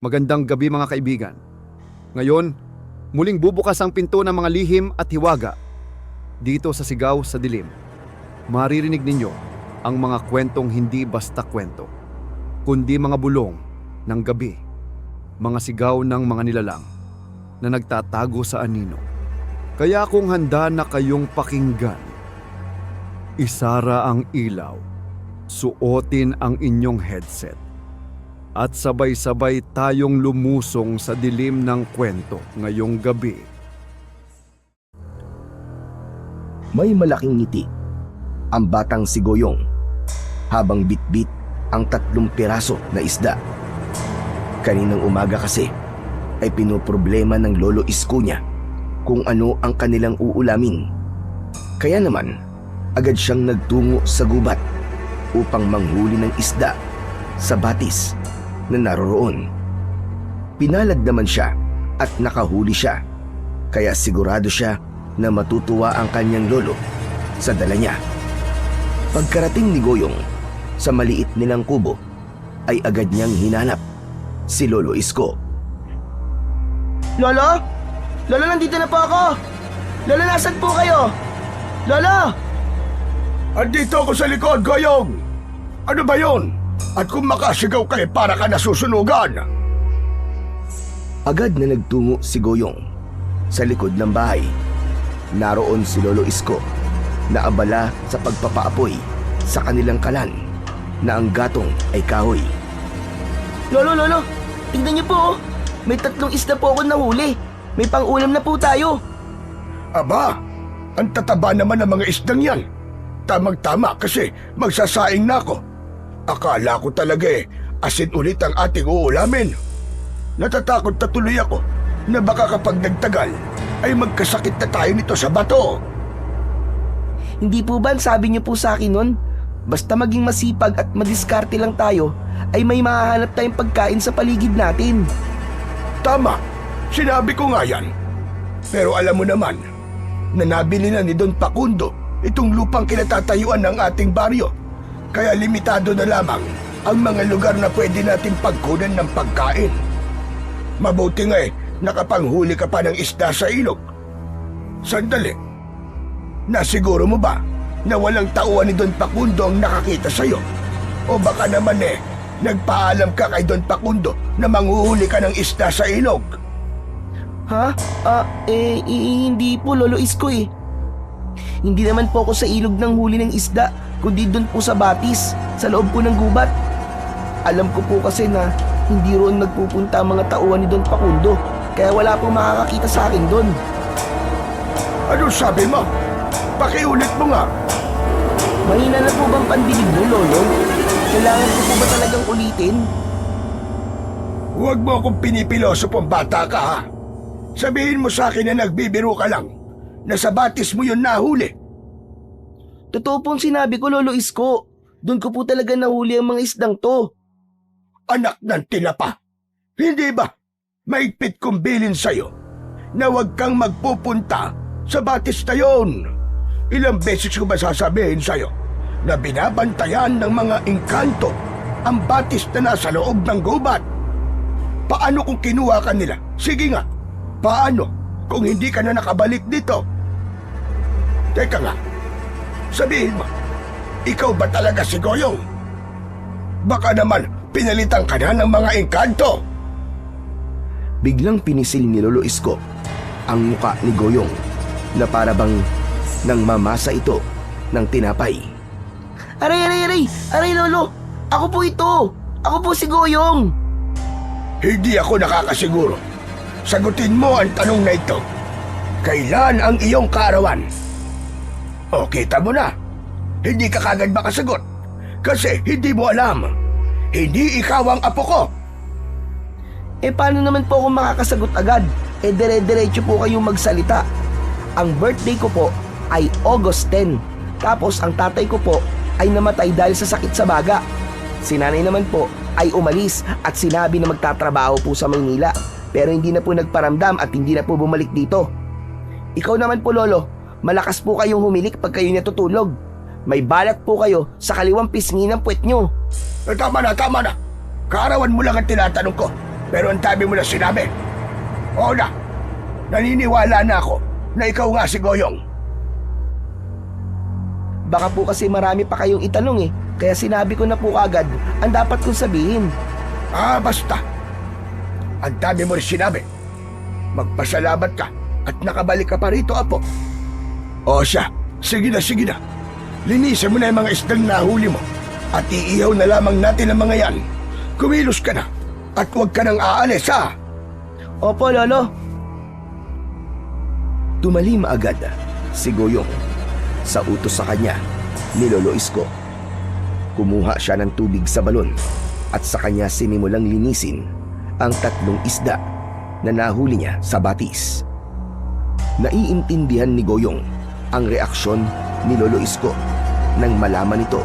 Magandang gabi mga kaibigan. Ngayon, muling bubukas ang pinto ng mga lihim at hiwaga. Dito sa Sigaw sa Dilim, maririnig ninyo ang mga kwentong hindi basta kwento, kundi mga bulong ng gabi, mga sigaw ng mga nilalang na nagtatago sa anino. Kaya kung handa na kayong pakinggan, isara ang ilaw, suotin ang inyong headset, at sabay-sabay tayong lumusong sa dilim ng kwento ngayong gabi. May malaking ngiti ang batang si Goyong habang bitbit ang 3 piraso na isda. Kaninang umaga kasi ay pinoproblema ng lolo isko niya kung ano ang kanilang uulamin. Kaya naman, agad siyang nagtungo sa gubat upang manghuli ng isda sa batis na naroroon. Pinalad naman siya at nakahuli siya, kaya sigurado siya na matutuwa ang kanyang lolo sa dala niya. Pagkarating ni Goyong sa maliit nilang kubo, ay agad niyang hinanap si Lolo Isko. Lolo? Lolo, nandito na po ako! Lolo, nasan po kayo? Lolo! Andito ako sa likod, Goyong! Ano ba yon? At kung makasigaw ka para ka nasusunugan. Agad na nagtungo si Goyong sa likod ng bahay. Naroon si Lolo Isko na abala sa pagpapaapoy sa kanilang kalan na ang gatong ay kahoy. Lolo, tingnan niyo po oh. May 3 isda po ako nahuli. May pang-ulam na po tayo. Aba, ang tataba naman ng mga isdang yan. Tamang-tama kasi magsasaing na ako. Akala ko talaga asin ulit ang ating uulamin. Natatakot na tuloy ako na baka kapag nagtagal ay magkasakit na tayo nito sa bato. Hindi po ba sabi niyo po sa akin nun? Basta maging masipag at madiskarte lang tayo, ay may mahahanap tayong pagkain sa paligid natin. Tama, sinabi ko nga yan. Pero alam mo naman, na nabili na ni Don Facundo itong lupang kinatatayuan ng ating baryo. Kaya limitado na lamang ang mga lugar na pwede natin pagkunan ng pagkain. Mabuti nga nakapanghuli ka pa ng isda sa ilog. Sandali, nasiguro mo ba na walang tauhan ni Don Facundo ang nakakita sa'yo? O baka naman nagpaalam ka kay Don Facundo na manghuhuli ka ng isda sa ilog? Ha? Hindi po, Lolo Isko eh. Hindi naman po ako sa ilog ng huli ng isda, kundi doon po sa batis, sa loob po ng gubat. Alam ko po kasi na hindi roon nagpupunta ang mga tauhan ni Don Facundo, kaya wala pong makakakita sa akin doon. Ano sabi mo? Pakiulit mo nga. Mahina na po bang pandinig mo, Lolo? Kailangan ko po ba talagang ulitin? Huwag mo akong pinipilosopong bata ka ha. Sabihin mo sa akin na nagbibiro ka lang, na sa batis mo yun nahuli. Totoo pong sinabi ko, Lolo Isko. Doon ko po talaga nahuli ang mga isdang to. Anak ng tinapa, hindi ba maigpit kong bilin sa'yo na huwag kang magpupunta sa batis na yun? Ilang beses ko ba sasabihin sa'yo na binabantayan ng mga engkanto ang batis na nasa loob ng gubat? Paano kung kinuha ka nila? Sige nga, paano kung hindi ka na nakabalik dito? Teka nga, sabihin mo, ikaw ba talaga si Goyong? Baka naman pinalitan ka na ng mga engkanto. Biglang pinisil ni Lolo Isko ang muka ni Goyong na para bang nang mamasa ito ng tinapay. Aray, Lolo! Ako po ito! Ako po si Goyong! Hindi ako nakakasiguro. Sagutin mo ang tanong na ito. Kailan ang iyong kaarawan? O kita mo na, hindi ka kagad makasagot kasi hindi mo alam. Hindi ikaw ang apo ko. Paano naman po ako makakasagot agad? Dire-diretso po kayong magsalita. Ang birthday ko po ay August 10. Tapos ang tatay ko po ay namatay dahil sa sakit sa baga. Si nanay naman po ay umalis at sinabi na magtatrabaho po sa Maynila. Pero hindi na po nagparamdam at hindi na po bumalik dito. Ikaw naman po, Lolo, malakas po kayong humilik pag kayo natutulog. May balat po kayo sa kaliwang pisngi ng puwet nyo. Tama na. Kaarawan mo lang ang tinatanong ko. Pero ang dami mo na sinabi. Oo na, naniniwala na ako na ikaw nga si Goyong. Baka po kasi marami pa kayong itanong eh. Kaya sinabi ko na po agad ang dapat kong sabihin. Basta. Ang dami mo rin sinabi. Magpasalamat ka at nakabalik ka pa rito, Apo. O siya, sige na. Linisan mo na yung mga isdang nahuli mo at iihaw na lamang natin ang mga yan. Kumilos ka na at huwag ka nang aalis, ha? Opo, Lolo. Tumalim agad si Goyong sa utos sa kanya ni Lolo Isko. Kumuha siya ng tubig sa balon at sa kanya sinimulang linisin ang 3 isda na nahuli niya sa batis. Naiintindihan ni Goyong ang reaksyon ni Lolo Isko nang malaman nito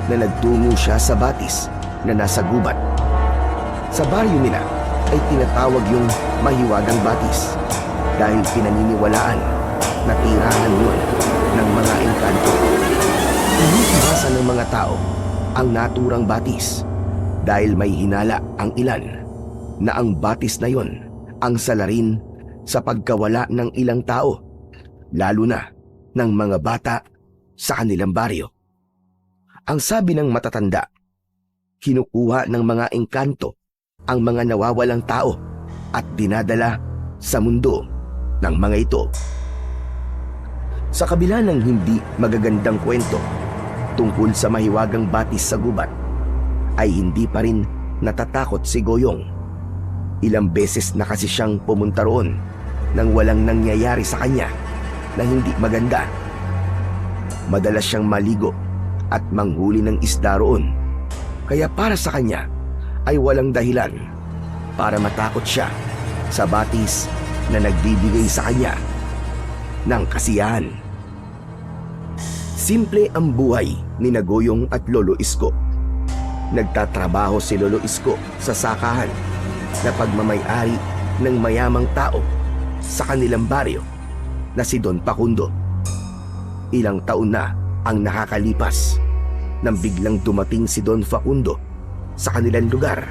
na nagtungo siya sa batis na nasa gubat. Sa baryo nila ay tinatawag yung mahiwagang batis dahil pinaniniwalaan na tirahan yun ng mga engkanto. Iniiwasan ng mga tao ang naturang batis dahil may hinala ang ilan na ang batis na yon ang salarin sa pagkawala ng ilang tao, lalo na ng mga bata sa kanilang baryo. Ang sabi ng matatanda, kinukuha ng mga engkanto ang mga nawawalang tao at dinadala sa mundo ng mga ito. Sa kabila ng hindi magagandang kwento tungkol sa mahiwagang batis sa gubat, ay hindi pa rin natatakot si Goyong. Ilang beses na kasi siyang pumunta roon nang walang nangyayari sa kanya na hindi maganda. Madalas siyang maligo at manghuli ng isda roon, kaya para sa kanya ay walang dahilan para matakot siya sa batis na nagbibigay sa kanya ng kasiyahan. Simple ang buhay ni Goyong at Lolo Isko. Nagtatrabaho si Lolo Isko sa sakahan na pagmamay-ari ng mayamang tao sa kanilang baryo na si Don Facundo. Ilang taon na ang nakakalipas nang biglang dumating si Don Facundo sa kanilang lugar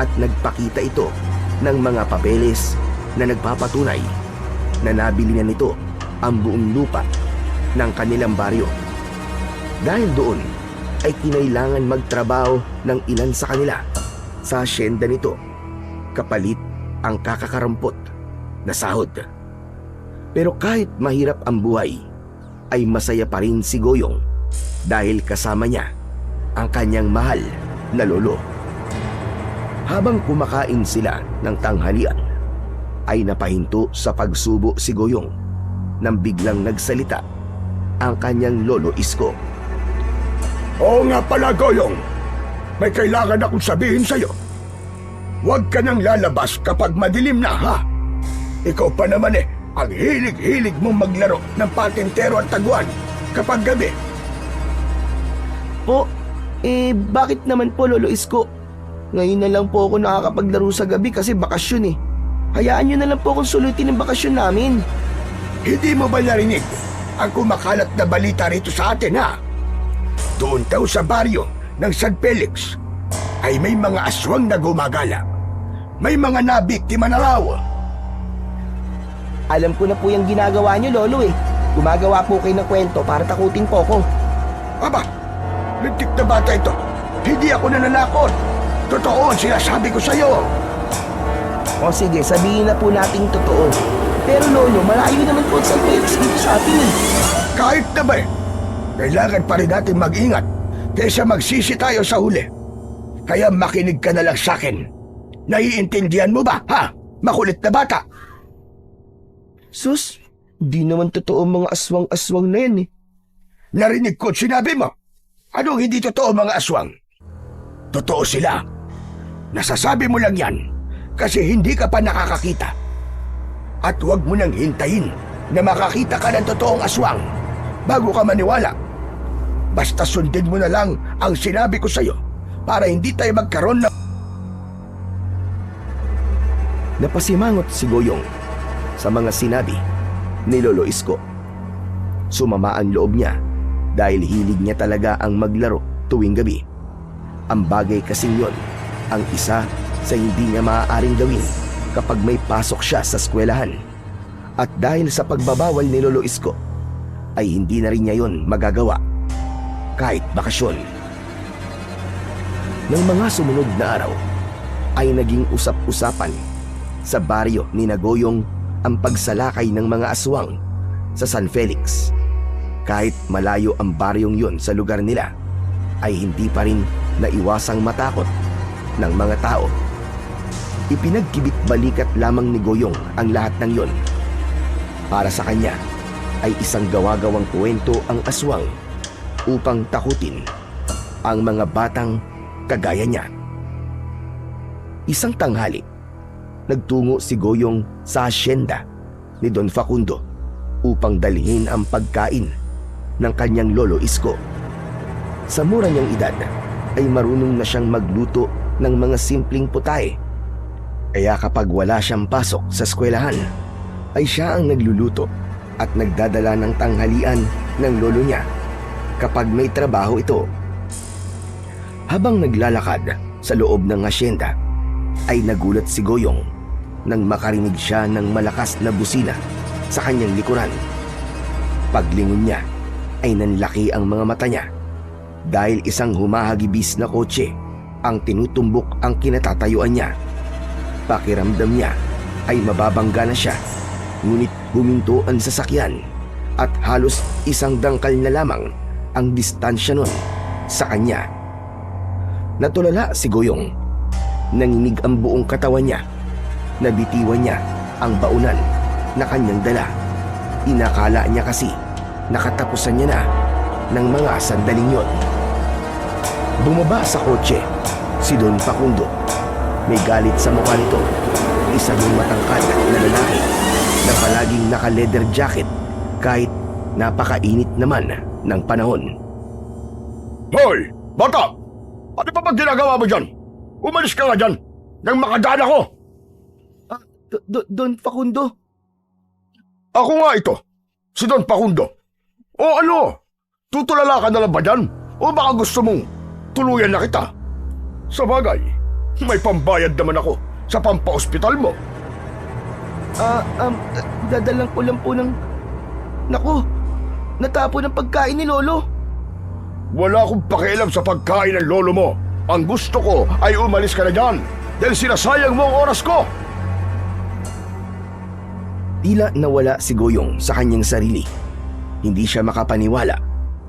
at nagpakita ito ng mga papeles na nagpapatunay na nabili na nito ang buong lupa ng kanilang baryo. Dahil doon ay kinailangan magtrabaho ng ilan sa kanila sa asyenda nito kapalit ang kakakarampot na sahod. Pero kahit mahirap ang buhay, ay masaya pa rin si Goyong dahil kasama niya ang kanyang mahal na lolo. Habang kumakain sila ng tanghalian, ay napahinto sa pagsubo si Goyong nang biglang nagsalita ang kanyang Lolo Isko. Oo nga pala, Goyong. May kailangan akong sabihin sa'yo. Huwag ka nang lalabas kapag madilim na, ha? Ikaw pa naman ang hilig-hilig mong maglaro ng patintero at taguan kapag gabi. Po, bakit naman po, Lolo Isko? Ngayon na lang po ako nakakapaglaro sa gabi kasi bakasyon eh. Hayaan nyo na lang po akong sulutin ang bakasyon namin. Hindi mo ba narinig ang kumakalat na balita rito sa atin, ha? Doon daw sa baryo ng San Felix ay may mga aswang na gumagala. May mga nabiktima na raw. Alam ko na po yung ginagawa nyo, Lolo eh. Gumagawa po kayo ng kwento para takutin po ko. Aba, lintik na bata ito. Hindi ako nananakot. Totoo ang sinasabi ko sa'yo. O sige, sabihin na po nating totoo. Pero Lolo, malayo naman po sa Felix dito sa atin eh. Kahit na ba kailangan pa rin natin mag-ingat kaysa magsisi tayo sa huli. Kaya makinig ka na lang sa akin. Naiintindihan mo ba, ha? Makulit na bata. Sus, di naman totoo mga aswang-aswang na yan eh. Narinig ko at sinabi mo. Anong hindi totoo mga aswang? Totoo sila. Nasasabi mo lang yan kasi hindi ka pa nakakakita. At huwag mo nang hintayin na makakita ka ng totoong aswang bago ka maniwala. Basta sundin mo na lang ang sinabi ko sa'yo para hindi tayo magkaroon ng... Napasimangot si Goyong sa mga sinabi ni Lolo Isko. Sumama ang loob niya dahil hilig niya talaga ang maglaro tuwing gabi. Ang bagay kasing yon ang isa sa hindi niya maaaring gawin kapag may pasok siya sa eskwelahan. At dahil sa pagbabawal ni Lolo Isko, ay hindi na rin niya yon magagawa kahit bakasyon. Ng mga sumunod na araw ay naging usap-usapan sa baryo ni Nagoyong ang pagsalakay ng mga aswang sa San Felix. Kahit malayo ang baryong yon sa lugar nila, ay hindi pa rin naiwasang matakot ng mga tao. Ipinagkibit balikat lamang ni Goyong ang lahat ng yon. Para sa kanya ay isang gawa-gawang kwento ang aswang upang takutin ang mga batang kagaya niya. Isang tanghali, nagtungo si Goyong sa hasyenda ni Don Facundo upang dalhin ang pagkain ng kanyang lolo Isko. Sa mura niyang edad ay marunong na siyang magluto ng mga simpleng putahe. Kaya kapag wala siyang pasok sa eskwelahan, ay siya ang nagluluto at nagdadala ng tanghalian ng lolo niya kapag may trabaho ito. Habang naglalakad sa loob ng hasyenda, ay nagulat si Goyong nang makarinig siya ng malakas na busina sa kanyang likuran. Paglingon niya ay nanlaki ang mga mata niya dahil isang humahagibis na kotse ang tinutumbok ang kinatatayuan niya. Pakiramdam niya ay mababangga na siya, ngunit huminto ang sasakyan at halos isang dangkal na lamang ang distansya nun sa kanya. Natulala si Goyong. Nanginig ang buong katawan niya. Nabitiwan niya ang baunan na kanyang dala. Inakala niya kasi nakatapusan niya na ng mga sandaling yon. Bumaba sa kotse si Don Facundo. May galit sa mukha nito. Isa yung matangkad na lalaki na palaging naka-leather jacket kahit napakainit naman ng panahon. Hoy! Bata! Ano pa bang ginagawa mo dyan? Umalis ka nga dyan nang makadaan ako! Don Facundo? Ako nga ito, si Don Facundo. O ano? Tutulala ka na lang ba dyan? O baka gusto mong tuluyan na kita? Sa bagay, may pambayad naman ako sa pampa-ospital mo. Dadalang ko lang po ng... Naku, natapon ang pagkain ni Lolo. Wala akong pakialam sa pagkain ng lolo mo. Ang gusto ko ay umalis ka na dyan dahil sinasayang mo ang oras ko. Tila nawala si Goyong sa kanyang sarili. Hindi siya makapaniwala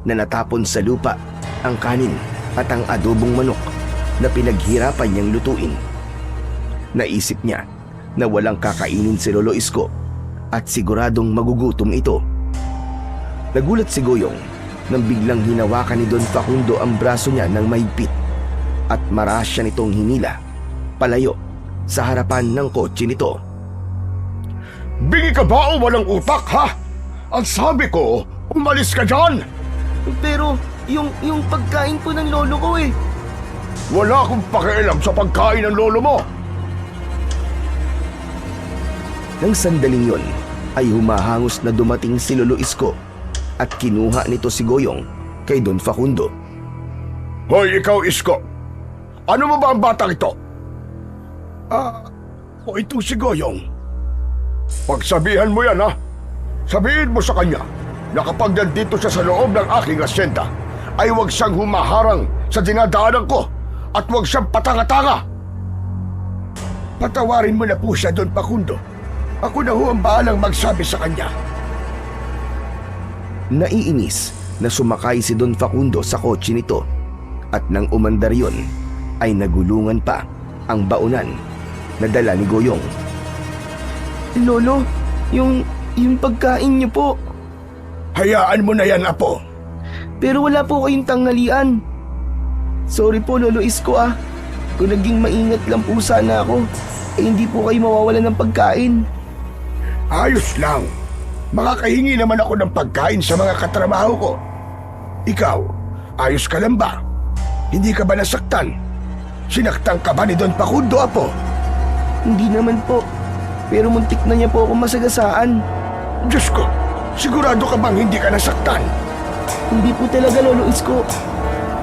na natapon sa lupa ang kanin at ang adobong manok na pinaghirapan niyang lutuin. Naisip niya na walang kakainin si Lolo Isko at siguradong magugutom ito. Nagulat si Goyong nang biglang hinawakan ni Don Facundo ang braso niya ng mahigpit at marahas siya nitong hinila palayo sa harapan ng kotse nito. Bingi ka ba o walang utak, ha? Ang sabi ko, umalis ka dyan! Pero yung pagkain po ng lolo ko eh. Wala akong pakialam sa pagkain ng lolo mo. Nang sandaling yon ay humahangos na dumating si Lolo Isko at kinuha nito si Goyong kay Don Facundo. Hoy, ikaw, Isko. Ano mo ba ang batang ito? O ito si Goyong. Pagsabihan mo yan, ha? Sabihin mo sa kanya na kapag nandito siya sa loob ng aking asyenda, ay huwag siyang humaharang sa dinadaanan ko at huwag siyang patanga-tanga. Patawarin mo na po siya, Don Facundo. Ako na ho ang bahalang magsabi sa kanya. Naiinis na sumakay si Don Facundo sa kotse nito at nang umandar yon ay nagulungan pa ang baunan na dala ni Goyong. Lolo, yung pagkain niyo po. Hayaan mo na yan, Apo. Pero wala po kayong tanghalian. Sorry po, Lolo Isko ah. Kung naging maingat lang po sana ako, eh hindi po kayo mawawalan ng pagkain. Ayos lang. Makakahingi naman ako ng pagkain sa mga katrabaho ko. Ikaw, ayos ka lang ba? Hindi ka ba nasaktan? Sinaktan ka ba ni Don Facundo, Apo? Hindi naman po. Pero muntik na niya po ako masagasaan. Diyos ko, sigurado ka bang hindi ka nasaktan? Hindi po talaga, Lolo Isko.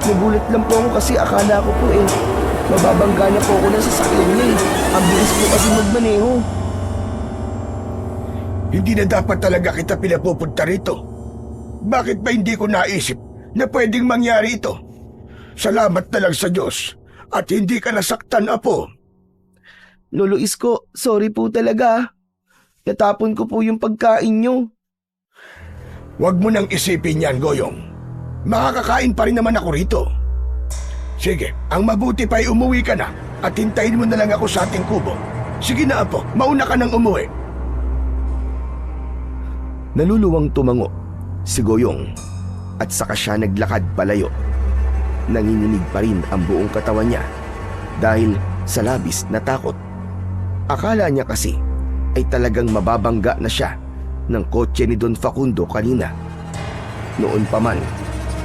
Nagulat lang po ako kasi akala ko po Mababangga na po ako ng sasakyan niya eh. Ang bilis po kasi magmaneho. Hindi na dapat talaga kita pinapupunta rito. Bakit ba hindi ko naisip na pwedeng mangyari ito? Salamat na lang sa Diyos at hindi ka nasaktan, Apo. Lolo Isko, sorry po talaga. Natapon ko po yung pagkain niyo. Huwag mo nang isipin yan, Goyong. Makakakain pa rin naman ako rito. Sige, ang mabuti pa ay umuwi ka na at hintayin mo na lang ako sa ating kubo. Sige na, Apo, mauna ka nang umuwi. Naluluwang tumango si Goyong at saka siya naglakad palayo. Nanginginig pa rin ang buong katawan niya dahil sa labis na takot. Akala niya kasi ay talagang mababangga na siya ng kotse ni Don Facundo kanina. Noon pa man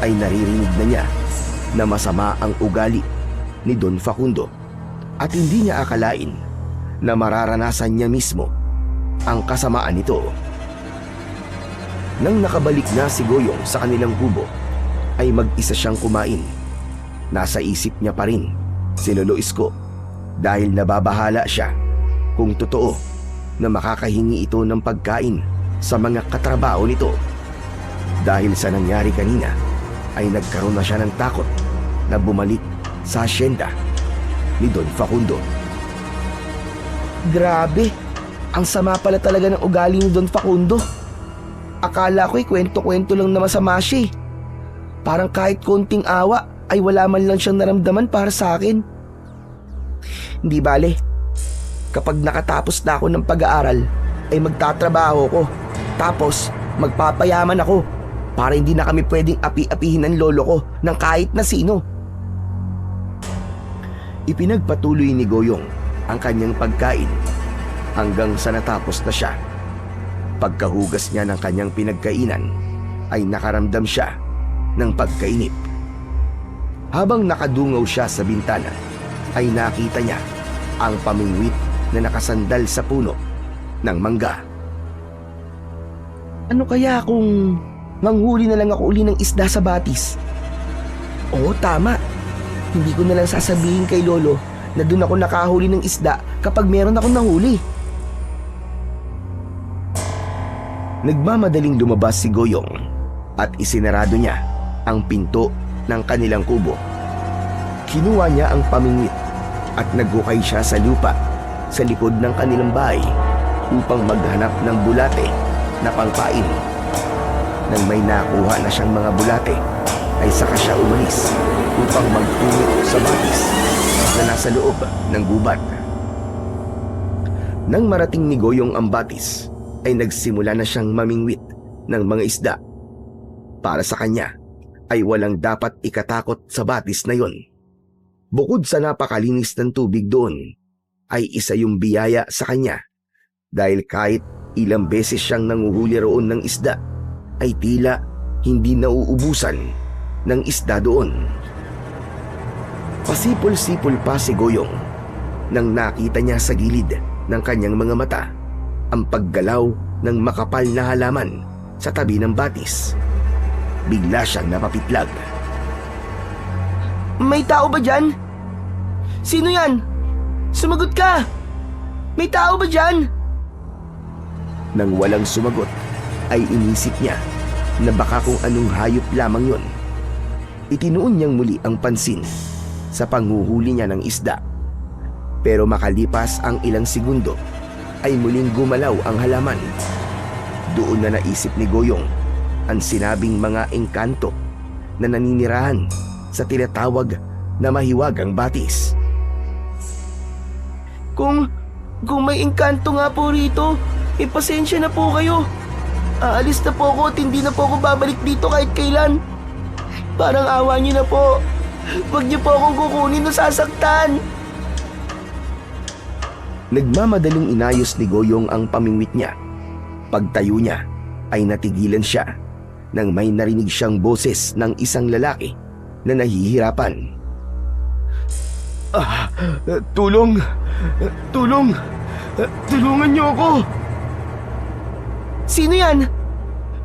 ay naririnig na niya na masama ang ugali ni Don Facundo at hindi niya akalain na mararanasan niya mismo ang kasamaan nito. Nang nakabalik na si Goyong sa kanilang kubo, ay mag-isa siyang kumain. Nasa isip niya pa rin si Lolo Isko dahil nababahala siya kung totoo na makakahingi ito ng pagkain sa mga katrabaho nito. Dahil sa nangyari kanina, ay nagkaroon na siya ng takot na bumalik sa asyenda ni Don Facundo. Grabe, ang sama pala talaga ng ugali ni Don Facundo. Akala ko'y kwento-kwento lang na masama siya eh. Parang kahit konting awa ay wala man lang siyang naramdaman para sa akin. Hindi bale, kapag nakatapos na ako ng pag-aaral ay magtatrabaho ko. Tapos magpapayaman ako para hindi na kami pwedeng api-apihin ng lolo ko ng kahit na sino. Ipinagpatuloy ni Goyong ang kanyang pagkain hanggang sa natapos na siya. Pagkahugas niya ng kanyang pinagkainan ay nakaramdam siya ng pagkainip. Habang nakadungaw siya sa bintana ay nakita niya ang pamingwit na nakasandal sa puno ng mangga. Ano kaya kung manghuli na lang ako uli ng isda sa batis? Oo, tama. Hindi ko na lang sasabihin kay lolo na doon ako nakahuli ng isda kapag meron akong nahuli. Nagmamadaling lumabas si Goyong at isinarado niya ang pinto ng kanilang kubo. Kinuha niya ang pamingwit at naghukay siya sa lupa sa likod ng kanilang bahay upang maghanap ng bulate na pangpain. Nang may nakuha na siyang mga bulate ay saka siya umalis upang magtungo sa batis na nasa loob ng gubat. Nang marating ni Goyong ang batis ay nagsimula na siyang mamingwit ng mga isda. Para sa kanya ay walang dapat ikatakot sa batis na yon. Bukod sa napakalinis ng tubig doon, ay isa yung biyaya sa kanya dahil kahit ilang beses siyang nanguhuli roon ng isda, ay tila hindi nauubusan ng isda doon. Pasipol-sipol pa si Goyong nang nakita niya sa gilid ng kanyang mga mata ang paggalaw ng makapal na halaman sa tabi ng batis. Bigla siyang napapitlag. May tao ba dyan? Sino yan? Sumagot ka! May tao ba dyan? Nang walang sumagot, ay inisip niya na baka kung anong hayop lamang yon. Itinuon niyang muli ang pansin sa panghuhuli niya ng isda. Pero makalipas ang ilang segundo, ay muling gumalaw ang halaman. Doon na naisip ni Goyong ang sinabing mga engkanto na naninirahan sa tinatawag na mahiwagang batis. Kung may engkanto nga po rito, pasensya na po kayo. Aalis na po ako at hindi na po ako babalik dito kahit kailan. Parang awa niyo na po. Huwag niyo po akong kukunin o sasaktan. Nagmamadaling inayos ni Goyong ang pamingwit niya. Pagtayo niya ay natigilan siya nang may narinig siyang boses ng isang lalaki na nahihirapan. Tulong! Tulong! Tulungan niyo ako! Sino yan?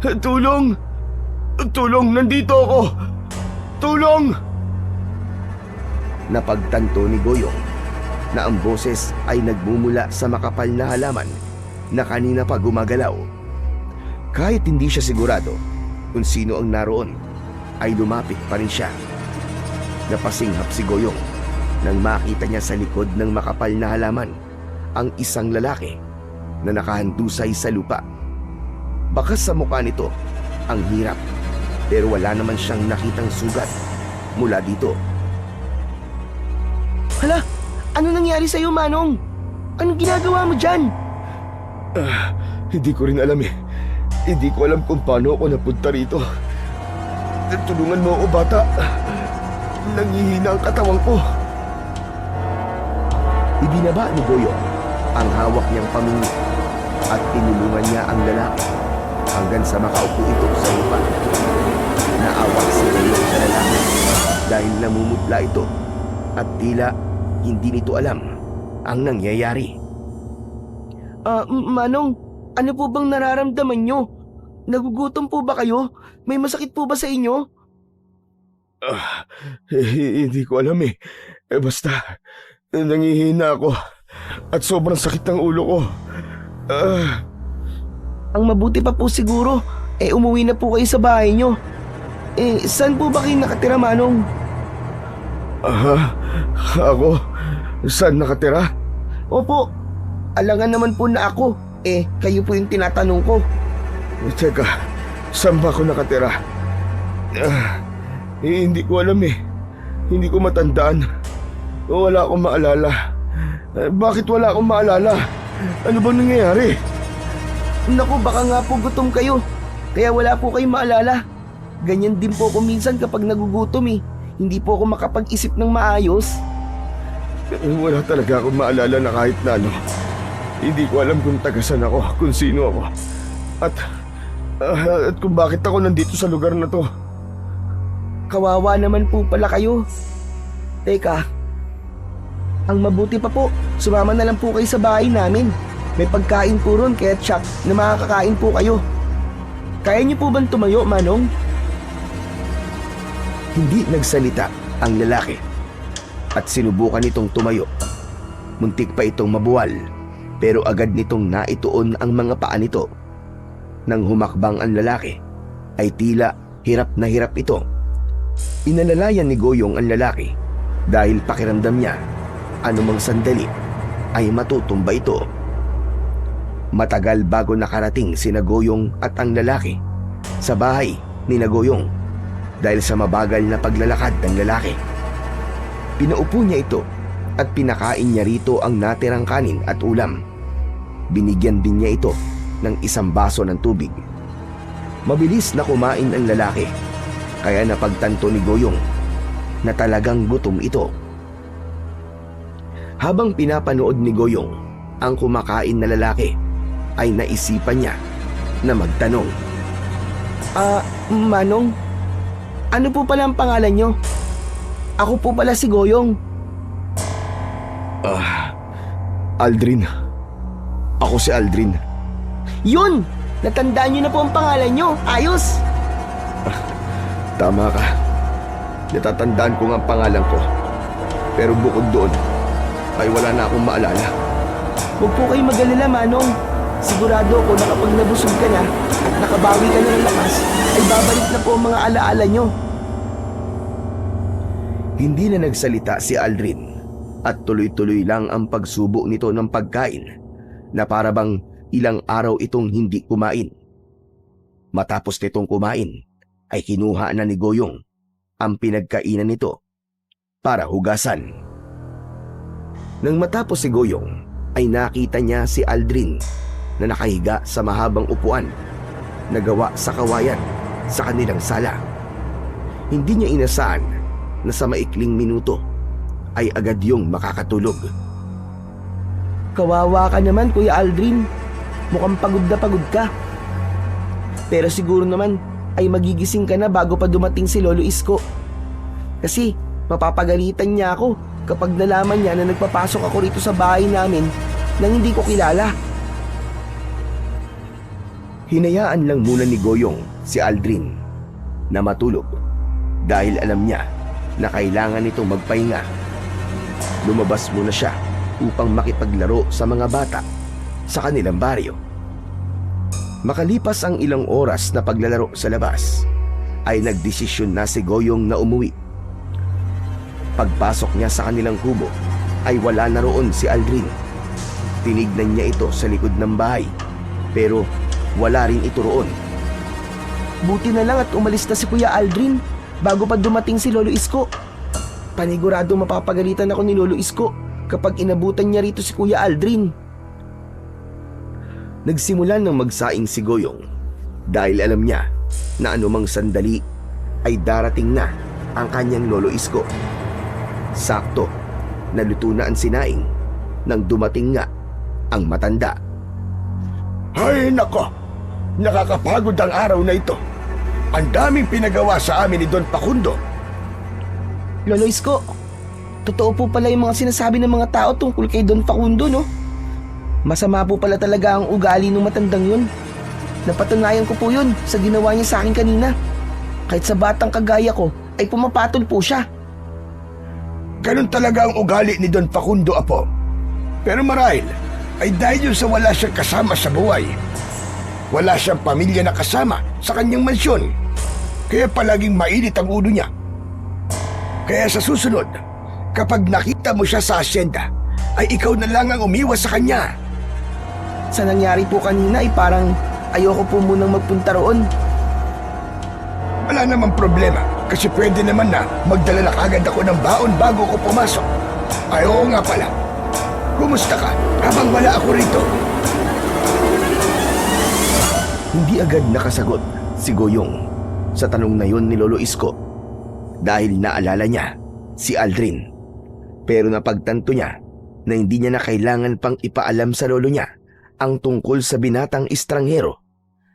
Tulong! Tulong! Nandito ako! Tulong! Napagtanto ni Goyong na ang boses ay nagmumula sa makapal na halaman na kanina pa gumagalaw. Kahit hindi siya sigurado kung sino ang naroon, ay lumapit pa rin siya. Napasinghap si Goyong nang makita niya sa likod ng makapal na halaman ang isang lalaki na nakahandusay sa lupa. Bakas sa mukha nito ang hirap, pero wala naman siyang nakitang sugat mula dito. Hala, ano nangyari sa'yo, Manong? Anong ginagawa mo dyan? Hindi ko rin alam eh. Hindi ko alam kung paano ako napunta rito. Tulungan mo ako, bata. Nangihina ang katawan ko. Ibinaba ni Goyong ang hawak niyang pamingi at tinulungan niya ang lalaki hanggang sa makaupo ito sa lupa. Naawa si Goyong sa lalaki dahil namumutla ito at tila hindi nito alam ang nangyayari. Manong, ano po bang nararamdaman nyo? Nagugutom po ba kayo? May masakit po ba sa inyo? Hindi ko alam eh. Basta, nangihina ako at sobrang sakit ng ulo ko. Ang mabuti pa po siguro, umuwi na po kayo sa bahay nyo. Saan po ba kayo nakatira, Manong? Ako? Saan nakatira? Opo, alangan naman po na ako. Kayo po yung tinatanong ko. Teka, saan ba ako nakatira? Hindi ko alam eh. Hindi ko matandaan. Wala akong maalala. Bakit wala akong maalala? Ano ba nangyayari? Naku, baka nga po gutom kayo. Kaya wala po kayong maalala. Ganyan din po ako minsan kapag nagugutom eh. Hindi po ako makapag-isip ng maayos. Wala talaga akong maalala na kahit na ano. Hindi ko alam kung tagasan ako, kung sino ako. At kung bakit ako nandito sa lugar na to. Kawawa naman po pala kayo. Teka, ang mabuti pa po, sumama na lang po kayo sa bahay namin. May pagkain po ron kaya tsak na makakakain po kayo. Kaya niyo po bang tumayo, Manong? Hindi nagsalita ang lalaki at sinubukan itong tumayo. Muntik pa itong mabuwal pero agad nitong naituon ang mga paa nito. Nang humakbang ang lalaki ay tila hirap na hirap ito. Inalalayan ni Goyong ang lalaki dahil pakiramdam niya anumang sandali ay matutumba ito. Matagal bago nakarating sina Goyong at ang lalaki sa bahay ni Goyong dahil sa mabagal na paglalakad ng lalaki. Pinaupo niya ito at pinakain niya rito ang natirang kanin at ulam. Binigyan din niya ito ng isang baso ng tubig. Mabilis na kumain ang lalaki kaya napagtanto ni Goyong na talagang gutom ito. Habang pinapanood ni Goyong ang kumakain na lalaki ay naisipan niya na magtanong. Manong, ano po pala ang pangalan nyo? Ako po pala si Goyong. Aldrin. Ako si Aldrin. Yun! Natandaan nyo na po ang pangalan nyo. Ayos! Tama ka. Natatandaan ko nga ang pangalan ko. Pero bukod doon, ay wala na akong maalala. Huwag po kayong mag-alala, Manong. Sigurado ako na kapag nabusog ka na at nakabawi ka na ng lakas, ay babalik na po ang mga alaala nyo. Hindi na nagsalita si Aldrin at tuloy-tuloy lang ang pagsubo nito ng pagkain na parabang ilang araw itong hindi kumain. Matapos nitong kumain ay kinuha na ni Goyong ang pinagkainan nito para hugasan. Nang matapos si Goyong ay nakita niya si Aldrin na nakahiga sa mahabang upuan na gawa sa kawayan sa kanilang sala. Hindi niya inasahan na sa maikling minuto ay agad yung makakatulog. Kawawa ka naman, Kuya Aldrin. Mukhang pagod na pagod ka. Pero siguro naman ay magigising ka na bago pa dumating si Lolo Isko. Kasi mapapagalitan niya ako kapag nalaman niya na nagpapasok ako rito sa bahay namin nang hindi ko kilala. Hinayaan lang muna ni Goyong si Aldrin na matulog dahil alam niya na kailangan nitong magpahinga lumabas muna siya upang makipaglaro sa mga bata sa kanilang baryo. Makalipas ang ilang oras na paglalaro sa labas, ay nagdesisyon na si Goyong na umuwi. Pagpasok niya sa kanilang kubo, ay wala na roon si Aldrin. Tinignan niya ito sa likod ng bahay, pero wala rin ito roon. Buti na lang at umalis na si Kuya Aldrin bago pa dumating si Lolo Isko. Panigurado mapapagalitan ako ni Lolo Isko kapag inabutan niya rito si Kuya Aldrin. Nagsimula ng magsaing si Goyong dahil alam niya na anumang sandali ay darating na ang kanyang Lolo Isko. Sakto, naluto na ang sinaing nang dumating nga ang matanda. Ay nako, nakakapagod ang araw na ito. Ang daming pinagawa sa amin ni Don Facundo. Lolo Isko, totoo po pala yung mga sinasabi ng mga tao tungkol kay Don Facundo, no? Masama po pala talaga ang ugali ng matandang yun. Napatunayan ko po yun sa ginawa niya sa akin kanina. Kahit sa batang kagaya ko, ay pumapatol po siya. Ganun talaga ang ugali ni Don Facundo, apo. Pero marahil ay dahil yun sa wala siyang kasama sa buhay. Wala siyang pamilya na kasama sa kanyang mansyon. Kaya palaging mainit ang ulo niya. Kaya sa susunod, kapag nakita mo siya sa asyenda, ay ikaw na lang ang umiwas sa kanya. Sa nangyari po kanina ay parang ayoko po munang magpunta roon. Wala namang problema kasi pwede naman na magdala na kagad ako ng baon bago ko pumasok. Ay oo nga pala. Kumusta ka habang wala ako rito? Hindi agad nakasagot si Goyong sa tanong na yun ni Lolo Isko dahil naalala niya si Aldrin. Pero napagtanto niya na hindi niya na kailangan pang ipaalam sa lolo niya ang tungkol sa binatang estranghero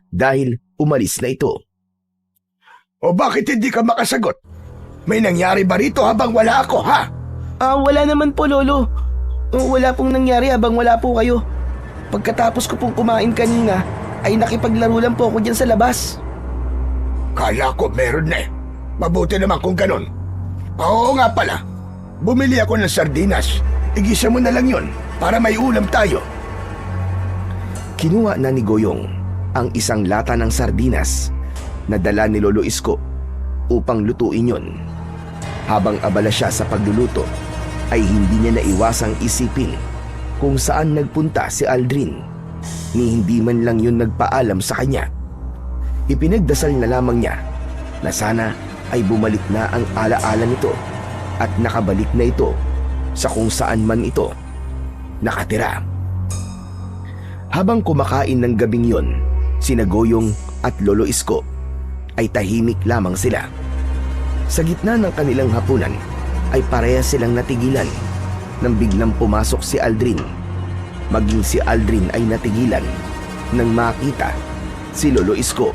dahil umalis na ito. O bakit hindi ka makasagot? May nangyari ba rito habang wala ako, ha? Wala naman po, Lolo. Wala pong nangyari habang wala po kayo. Pagkatapos ko pong kumain kanina, ay nakipaglaro lang po ako dyan sa labas. Kala ko meron na eh. Mabuti naman kung ganun. Oo nga pala. Bumili ako ng sardinas. Igisa mo na lang yon para may ulam tayo. Kinuha na ni Goyong ang isang lata ng sardinas na dala ni Lolo Isko upang lutuin yon. Habang abala siya sa pagluluto, ay hindi niya naiwasang isipin kung saan nagpunta si Aldrin, ni hindi man lang yun nagpaalam sa kanya. Ipinagdasal na lamang niya na sana ay bumalik na ang alaala nito at nakabalik na ito sa kung saan man ito nakatira. Habang kumakain ng gabing yon, sina Goyong at Lolo Isko ay tahimik lamang sila. Sa gitna ng kanilang hapunan ay parehas silang natigilan nang biglang pumasok si Aldrin. Maging si Aldrin ay natigilan nang makita si Lolo Isko.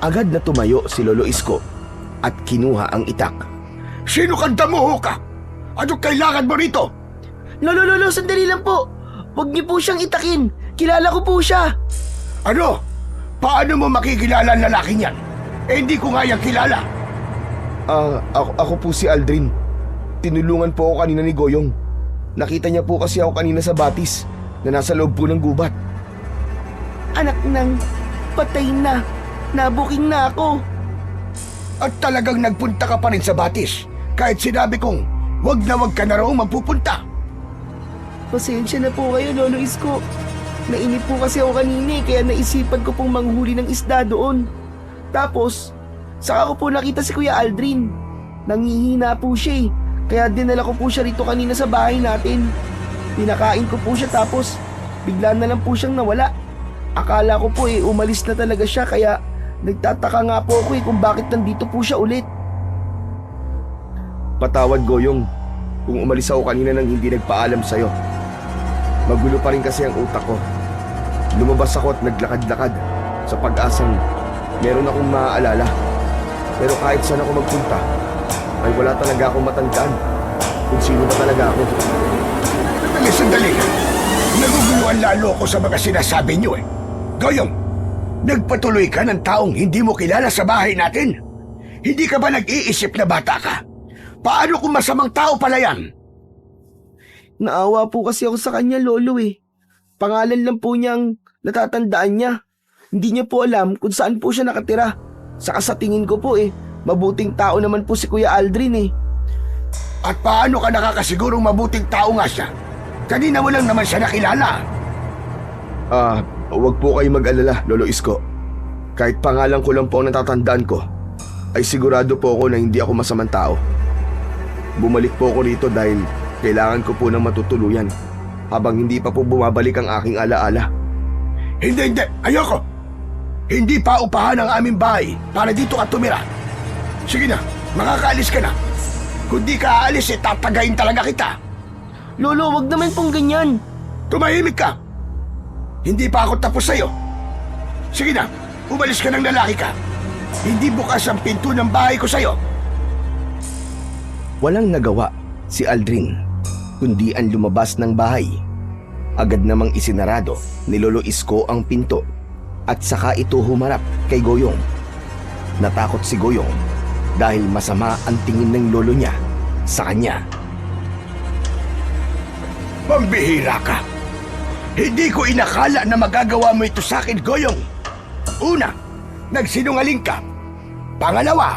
Agad na tumayo si Lolo Isko at kinuha ang itak. Sino kang damuho ka? Ano kailangan mo rito? Lolo, sandali lang po. Huwag niyo po siyang itakin. Kilala ko po siya. Ano? Paano mo makikilala ang lalaki niyan? Eh hindi ko nga yan kilala. Ako po si Aldrin. Tinulungan po ako kanina ni Goyong. Nakita niya po kasi ako kanina sa batis na nasa loob po ng gubat. Anak ng patay na. Nabuking na ako. At talagang nagpunta ka pa rin sa batis kahit sinabi kong wag ka na raw magpupunta. Pasensya na po kayo, Lolo Isko. Nainip po kasi ako kanina kaya naisipan ko pong manghuli ng isda doon. Tapos, saka ko po nakita si Kuya Aldrin. Nangihina po siya kaya dinala ko po siya rito kanina sa bahay natin. Pinakain ko po siya tapos bigla na lang po siyang nawala. Akala ko po umalis na talaga siya kaya nagtataka nga po ako kung bakit nandito po siya ulit. Patawad, Goyong, kung umalis ako kanina nang hindi nagpaalam sa'yo. Magulo pa rin kasi ang utak ko. Lumabas ako at naglakad-lakad sa pag-asang meron akong maaalala. Pero kahit saan ako magpunta, ay wala talaga akong matandaan kung sino ba talaga ako. Sandali. Naguguluhan lalo ako sa mga sinasabi niyo eh. Goyong, nagpatuloy ka ng taong hindi mo kilala sa bahay natin? Hindi ka ba nag-iisip na bata ka? Paano kung masamang tao pala yan? Naawa po kasi ako sa kanya, Lolo eh. Pangalan lang po niyang natatandaan niya. Hindi niya po alam kung saan po siya nakatira. Saka sa tingin ko po mabuting tao naman po si Kuya Aldrin eh. At paano ka nakakasigurong mabuting tao nga siya? Kanina mo lang naman siya nakilala. Huwag po kayo mag-alala, Lolo Isko. Kahit pangalan ko lang po ang natatandaan ko, ay sigurado po ako na hindi ako masamang tao. Bumalik po ako rito dahil kailangan ko po ng matutuluyan habang hindi pa po bumabalik ang aking alaala. Hindi, ayoko. Hindi pa upahan ang aming bahay para dito ka tumira. Sige na, makakaalis ka na. Kung di ka aalis, tatagayin talaga kita. Lolo, wag naman pong ganyan. Tumahimik ka. Hindi pa ako tapos sa'yo. Sige na, umalis ka ng lalaki ka. Hindi bukas ang pinto ng bahay ko sa'yo. Walang nagawa si Aldrin kundi ang lumabas ng bahay. Agad namang isinarado ni Lolo Isko ang pinto at saka ito humarap kay Goyong. Natakot si Goyong dahil masama ang tingin ng lolo niya sa kanya. Pambihira ka. Hindi ko inakala na magagawa mo ito sa akin, Goyong. Una, nagsinungaling ka. Pangalawa,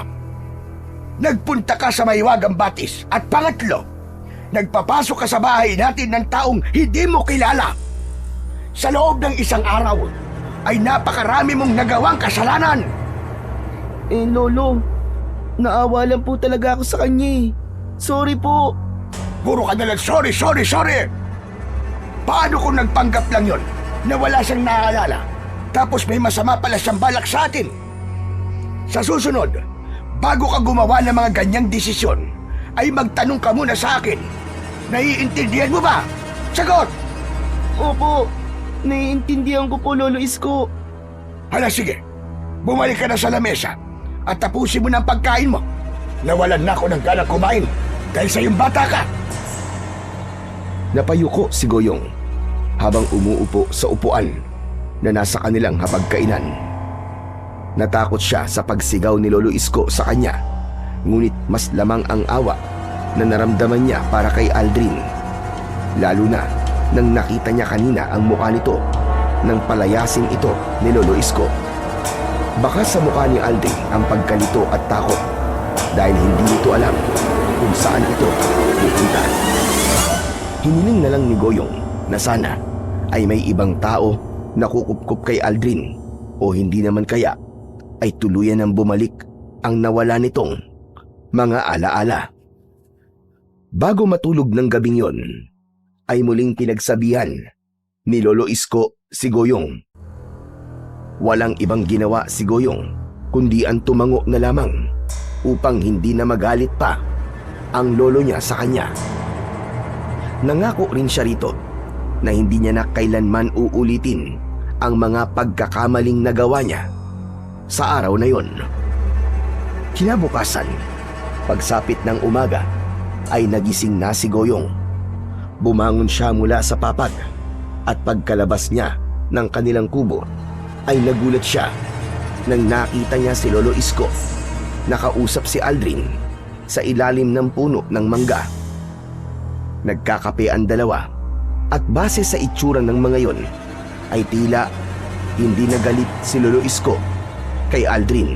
nagpunta ka sa Mahiwagang Batis. At pangatlo, nagpapasok ka sa bahay natin ng taong hindi mo kilala. Sa loob ng isang araw, ay napakarami mong nagawang kasalanan. Lolo, naawa lang po talaga ako sa kanya eh. Sorry po. Puro ka na lang, sorry. Paano kung nagpanggap lang yon na wala siyang naaalala, tapos may masama pala siyang balak sa atin? Sa susunod, bago ka gumawa ng mga ganyang desisyon, ay magtanong ka muna sa akin. Naiintindihan mo ba? Sagot! Opo, naiintindihan ko po, Lolo Isko. Hala, sige. Bumalik ka na sa lamesa at tapusin mo na ang pagkain mo. Nawalan na ako ng galang kumain dahil sa iyong bata ka. Napayuko si Goyong habang umuupo sa upuan na nasa kanilang hapagkainan. Natakot siya sa pagsigaw ni Lolo Isko sa kanya, ngunit mas lamang ang awa na naramdaman niya para kay Aldrin. Lalo na nang nakita niya kanina ang mukha nito nang palayasin ito ni Lolo Isko. Baka sa mukha ni Aldrin ang pagkalito at takot dahil hindi nito alam kung saan ito pupunta. Hiniling na lang ni Goyong na sana ay may ibang tao na kukupkup kay Aldrin o hindi naman kaya ay tuluyan ng bumalik ang nawala nitong mga alaala. Bago matulog ng gabing yon, ay muling pinagsabihan ni Lolo Isko si Goyong. Walang ibang ginawa si Goyong kundi ang tumango na lamang upang hindi na magalit pa ang lolo niya sa kanya. Nangako rin siya rito na hindi niya na kailanman uulitin ang mga pagkakamaling nagawa niya sa araw na yon. Kinabukasan, pagsapit ng umaga, ay nagising na si Goyong. Bumangon siya mula sa papag at pagkalabas niya ng kanilang kubo ay nagulat siya nang nakita niya si Lolo Isko nakausap si Aldrin sa ilalim ng puno ng mangga. Nagkakape ang dalawa at base sa itsura ng mga yon ay tila hindi nagalit si Lolo Isko kay Aldrin.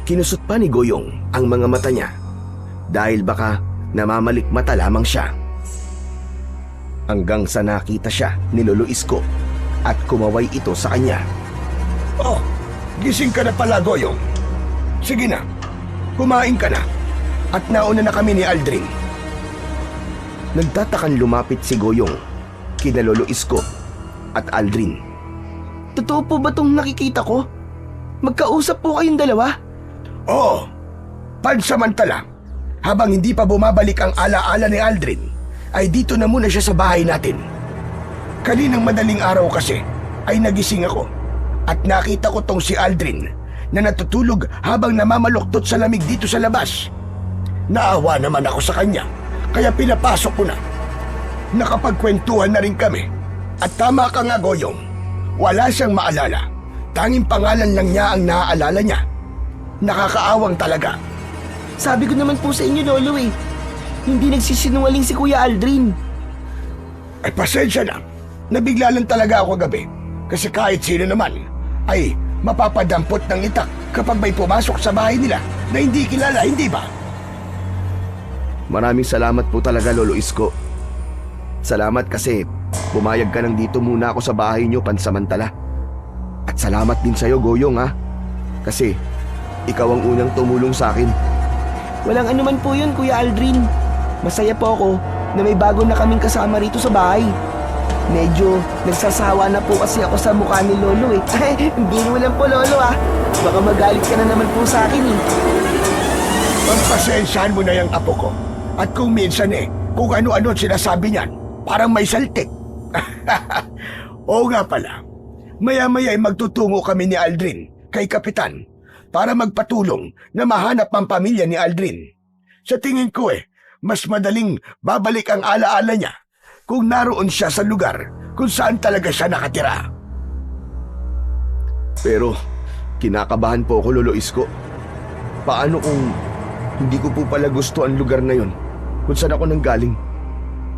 Kinusot pa ni Goyong ang mga mata niya dahil baka namamalikmata lamang siya. Hanggang sa nakita siya ni Lolo Isko at kumaway ito sa kanya. Oh, gising ka na pala, Goyong. Sige na, kumain ka na. At nauna na kami ni Aldrin. Nagtatakan lumapit si Goyong kina Lolo Isko at Aldrin. Totoo po ba tong nakikita ko? Magkausap po kayong dalawa? Oo, pansamantala. Habang hindi pa bumabalik ang alaala ni Aldrin, ay dito na muna siya sa bahay natin. Kaninang madaling araw kasi ay nagising ako at nakita ko tong si Aldrin na natutulog habang namamaluktot sa lamig dito sa labas. Naawa naman ako sa kanya, kaya pinapasok ko na. Nakapagkwentuhan na rin kami. At tama ka nga, Goyong. Wala siyang maalala. Tanging pangalan lang niya ang naaalala niya. Nakakaawang talaga. Sabi ko naman po sa inyo, Lolo eh. Hindi nagsisinungaling si Kuya Aldrin. Ay pasensya na. Nabigla lang talaga ako gabi. Kasi kahit sino naman ay mapapadampot ng itak kapag may pumasok sa bahay nila na hindi kilala, hindi ba? Maraming salamat po talaga, Lolo Isko. Salamat kasi pumayag ka nang dito muna ako sa bahay niyo pansamantala. At salamat din sa'yo, Goyong, ha? Kasi ikaw ang unang tumulong sa akin. Walang anuman po yun, Kuya Aldrin. Masaya po ako na may bago na kaming kasama rito sa bahay. Medyo nagsasawa na po kasi ako sa mukha ni Lolo eh. Biro lang po, Lolo ah. Baka magalit ka na naman po sa akin eh. Pagpasensyahan mo na yung apo ko. At kung minsan kung ano-ano sinasabi niyan, parang may saltik. Oo nga pala. Maya-maya ay magtutungo kami ni Aldrin kay Kapitan para magpatulong na mahanap ang pamilya ni Aldrin. Sa tingin ko mas madaling babalik ang alaala niya kung naroon siya sa lugar kung saan talaga siya nakatira. Pero kinakabahan po ako, Lolo Isko. Paano kung hindi ko po pala gusto ang lugar na yon kung saan ako nanggaling?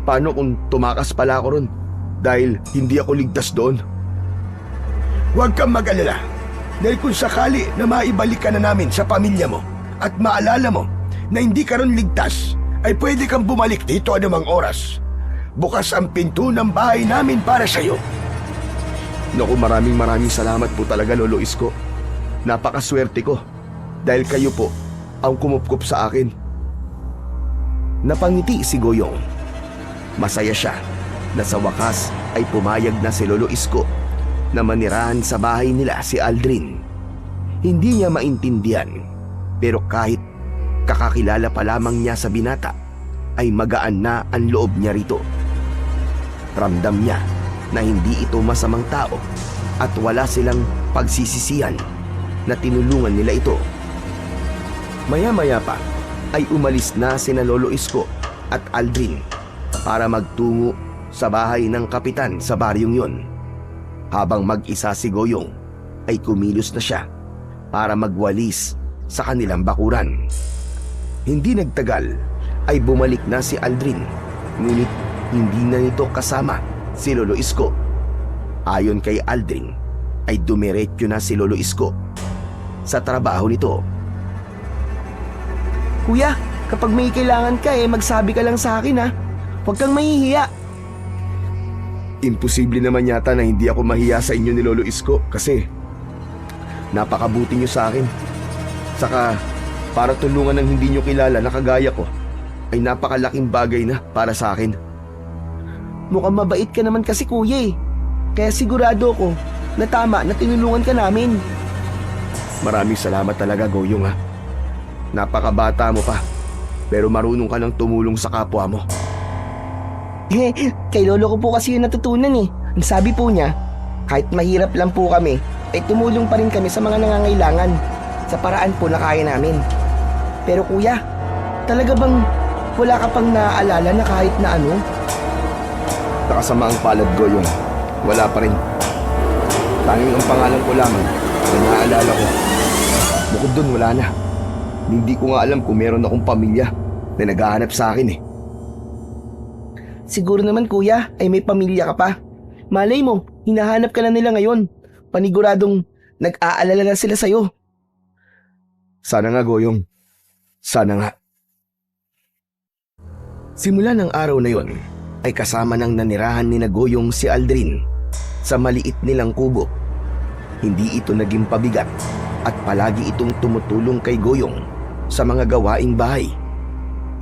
Paano kung tumakas pala ako ron dahil hindi ako ligtas doon? Huwag kang mag-alala dahil kung sakali na maibalik ka na namin sa pamilya mo at maalala mo na hindi ka ron ligtas, ay pwede kang bumalik dito anumang oras. Bukas ang pinto ng bahay namin para sa'yo. Naku, maraming salamat po talaga, Lolo Isko. Napakaswerte ko dahil kayo po ang kumupkup sa akin. Napangiti si Goyong. Masaya siya na sa wakas ay pumayag na si Lolo Isko na manirahan sa bahay nila si Aldrin. Hindi niya maintindihan, pero kahit kakakilala pa lamang niya sa binata, ay magaan na ang loob niya rito. Ramdam niya na hindi ito masamang tao at wala silang pagsisisihan na tinulungan nila ito. Maya-maya pa ay umalis na sina Lolo Isko at Aldrin para magtungo sa bahay ng kapitan sa baryong yon. Habang mag-isa si Goyong ay kumilos na siya para magwalis sa kanilang bakuran. Hindi nagtagal ay bumalik na si Aldrin, ngunit hindi na nito kasama si Lolo Isko. Ayon kay Aldrin ay dumiretso na si Lolo Isko sa trabaho nito. Kuya, kapag may kailangan ka magsabi ka lang sa akin ha. Huwag kang mahihiya. Imposible naman yata na hindi ako mahiya sa inyo ni Lolo Isko kasi napakabuti niyo sa akin. Saka para tulungan ng hindi niyo kilala na kagaya ko ay napakalaking bagay na para sa akin. Mukhang mabait ka naman kasi kuya Kaya sigurado ko na tama na tinulungan ka namin. Maraming salamat talaga, Goyong, ha. Napakabata mo pa pero marunong ka ng tumulong sa kapwa mo. Kay lolo ko po kasi yung natutunan Ang sabi po niya, kahit mahirap lang po kami, ay tumulong pa rin kami sa mga nangangailangan sa paraan po na kaya namin. Pero kuya, talaga bang wala ka pang naaalala na kahit na ano? Nakasama ang palad, Goyong. Wala pa rin. Tanging ang pangalan ko lamang na naaalala ko. Bukod dun, wala na. Hindi ko nga alam kung meron akong pamilya na naghahanap sa akin Siguro naman kuya ay may pamilya ka pa. Malay mo, hinahanap ka na nila ngayon. Paniguradong nag-aalala na sila sa'yo. Sana nga, Goyong. Sana nga. Simula ng araw na yon ay kasama ng nanirahan ni Goyong si Aldrin sa maliit nilang kubo. Hindi ito naging pabigat at palagi itong tumutulong kay Goyong sa mga gawaing bahay.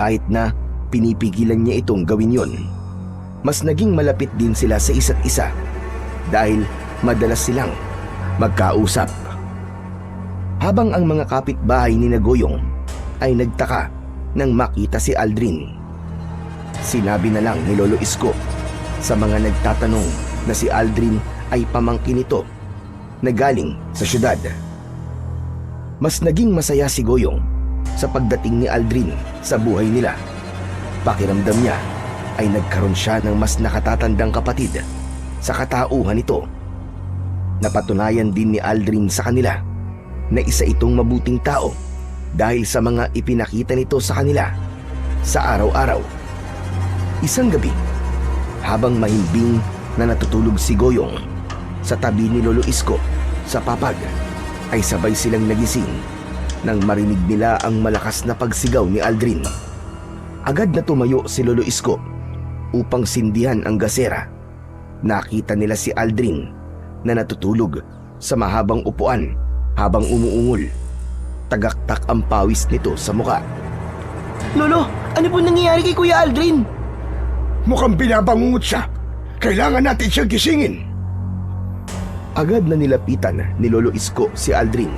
Kahit na pinipigilan niya itong gawin yon, mas naging malapit din sila sa isa't isa dahil madalas silang magkausap. Habang ang mga kapitbahay ni Goyong ay nagtaka nang makita si Aldrin, sinabi na lang ni Lolo Isko sa mga nagtatanong na si Aldrin ay pamangkin nito na galing sa syudad. Mas naging masaya si Goyong sa pagdating ni Aldrin sa buhay nila. Pakiramdam niya ay nagkaroon siya ng mas nakatatandang kapatid sa katauhan nito. Napatunayan din ni Aldrin sa kanila na isa itong mabuting tao dahil sa mga ipinakita nito sa kanila sa araw-araw. Isang gabi, habang mahimbing na natutulog si Goyong sa tabi ni Lolo Isko sa papag, ay sabay silang nagising nang marinig nila ang malakas na pagsigaw ni Aldrin. Agad na tumayo si Lolo Isko upang sindihan ang gasera. Nakita nila si Aldrin na natutulog sa mahabang upuan habang umuungol. Tagaktak ang pawis nito sa muka. Lolo, ano po nangyayari kay Kuya Aldrin? Mukhang binabangungot siya. Kailangan natin siyang gisingin. Agad na nilapitan ni Lolo Isko si Aldrin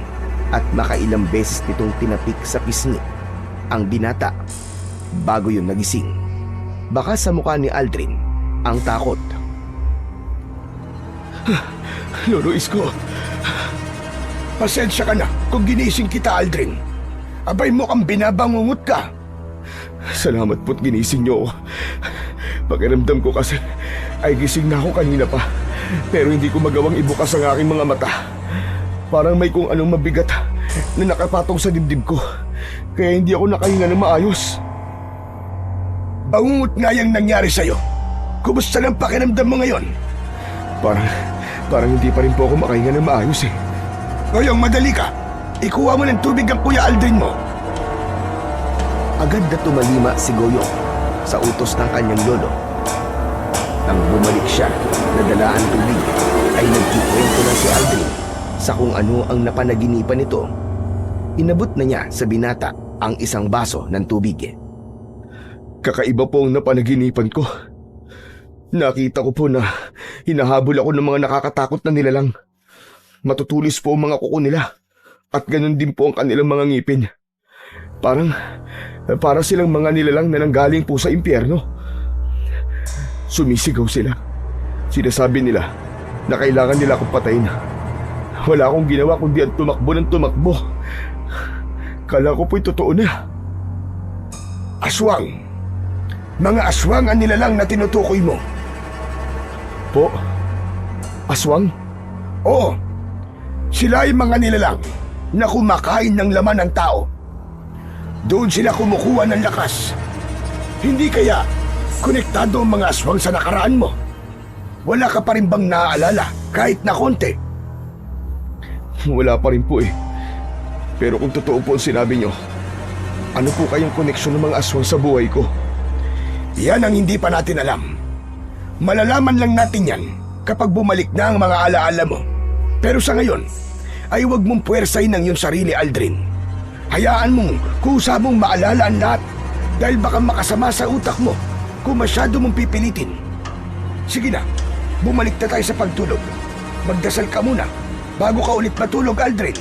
at makailang beses nitong tinapik sa pisngi ang binata bago yun nagising. Baka sa mukha ni Aldrin ang takot. Lolo Isko, pasensya ka na kung ginising kita, Aldrin. Abay, mukhang binabangungot ka. Salamat po't ginising niyo ako. Pakiramdam ko kasi ay gising na ako kanina pa, pero hindi ko magawang ibukas ang aking mga mata. Parang may kung anong mabigat na nakapatong sa dibdib ko, kaya hindi ako nakahinga ng maayos. Bangungot nga yung nangyari sa'yo. Kumusta lang pakiramdam mo ngayon? Parang hindi pa rin po ako makahinga ng maayos eh. Goyong, madali ka. Ikuha mo ng tubig ang Kuya Aldrin mo. Agad na tumalima si Goyong sa utos ng kanyang lolo. Nang bumalik siya na dala ang tubig, ay nagkikwento na si Aldrin sa kung ano ang napanaginipan nito. Inabot na niya sa binata ang isang baso ng tubig. Kakaiba po ang napanaginipan ko. Nakita ko po na hinahabol ako ng mga nakakatakot na nilalang. Matutulis po ang mga kuko nila at ganun din po ang kanilang mga ngipin. Para silang mga nilalang na nanggaling po sa impyerno. Sumisigaw sila. Sinasabi nila na kailangan nila akong patayin. Wala akong ginawa kundi ang tumakbo ng tumakbo. Kala ko po'y totoo na. Aswang. Mga aswang ang nilalang na tinutukoy mo. Po? Aswang? Oo. Sila ay mga nilalang na kumakain ng laman ng tao. Doon sila kumukuha ng lakas. Hindi kaya konektado ang mga aswang sa nakaraan mo? Wala ka pa rin bang naaalala kahit na konti? Wala pa rin po eh. Pero kung totoo po ang sinabi nyo, ano po kayong koneksyon ng mga aswang sa buhay ko? Yan ang hindi pa natin alam. Malalaman lang natin yan kapag bumalik na ang mga alaala mo. Pero sa ngayon, ay huwag mong puwersahin ang iyong sarili, Aldrin. Hayaan mong kusa mong maalala ang lahat dahil baka makasama sa utak mo kung masyado mong pipilitin. Sige na, bumalik na tayo sa pagtulog. Magdasal ka muna bago ka ulit matulog, Aldrin.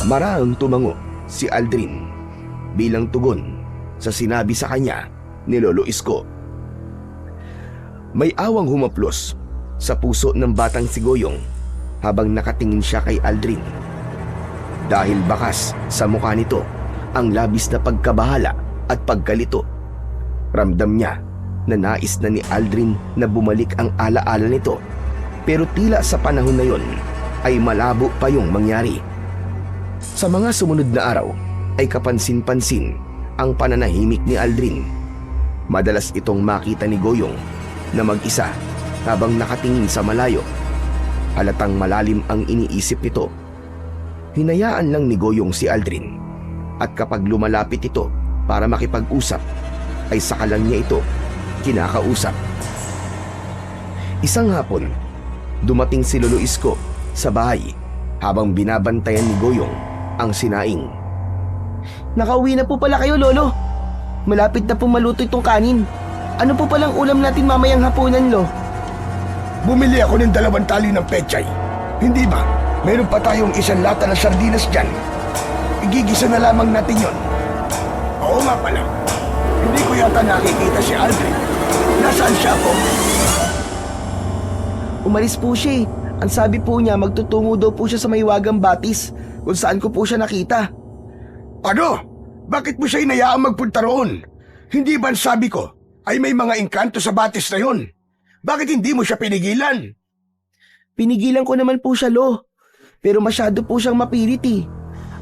Maraang tumango si Aldrin bilang tugon sa sinabi sa kanya ni Lolo Isko. May awang humaplos sa puso ng batang si Goyong habang nakatingin siya kay Aldrin. Dahil bakas sa mukha nito ang labis na pagkabahala at pagkalito. Ramdam niya na nais na ni Aldrin na bumalik ang alaala nito, pero tila sa panahon na yon ay malabo pa yung mangyari. Sa mga sumunod na araw ay kapansin-pansin ang pananahimik ni Aldrin. Madalas itong makita ni Goyong na mag-isa habang nakatingin sa malayo. Halatang malalim ang iniisip nito. Hinayaan lang ni Goyong si Aldrin at kapag lumalapit ito para makipag-usap ay saka lang niya ito kinakausap. Isang hapon, dumating si Lolo Isko sa bahay habang binabantayan ni Goyong ang sinaing. Nakauwi na po pala kayo, Lolo. Malapit na po maluto itong kanin. Ano po palang ulam natin mamayang hapunan, Lo? Bumili ako ng 2 tali ng pechay. Hindi ba? Meron pa tayong 1 lata ng sardinas dyan. Igigisa na lamang natin yon. Oo nga pala. Hindi ko yata nakikita si Aldrin. Nasaan siya po? Umalis po siya eh. Ang sabi po niya magtutungo daw po siya sa Maywagang Batis kung saan ko po siya nakita. Ano? Bakit mo siya inayaang magpunta roon? Hindi ba ang sabi ko ay may mga engkanto sa batis na yon? Bakit hindi mo siya pinigilan? Pinigilan ko naman po siya, Lo. Pero masyado po siyang mapilit eh.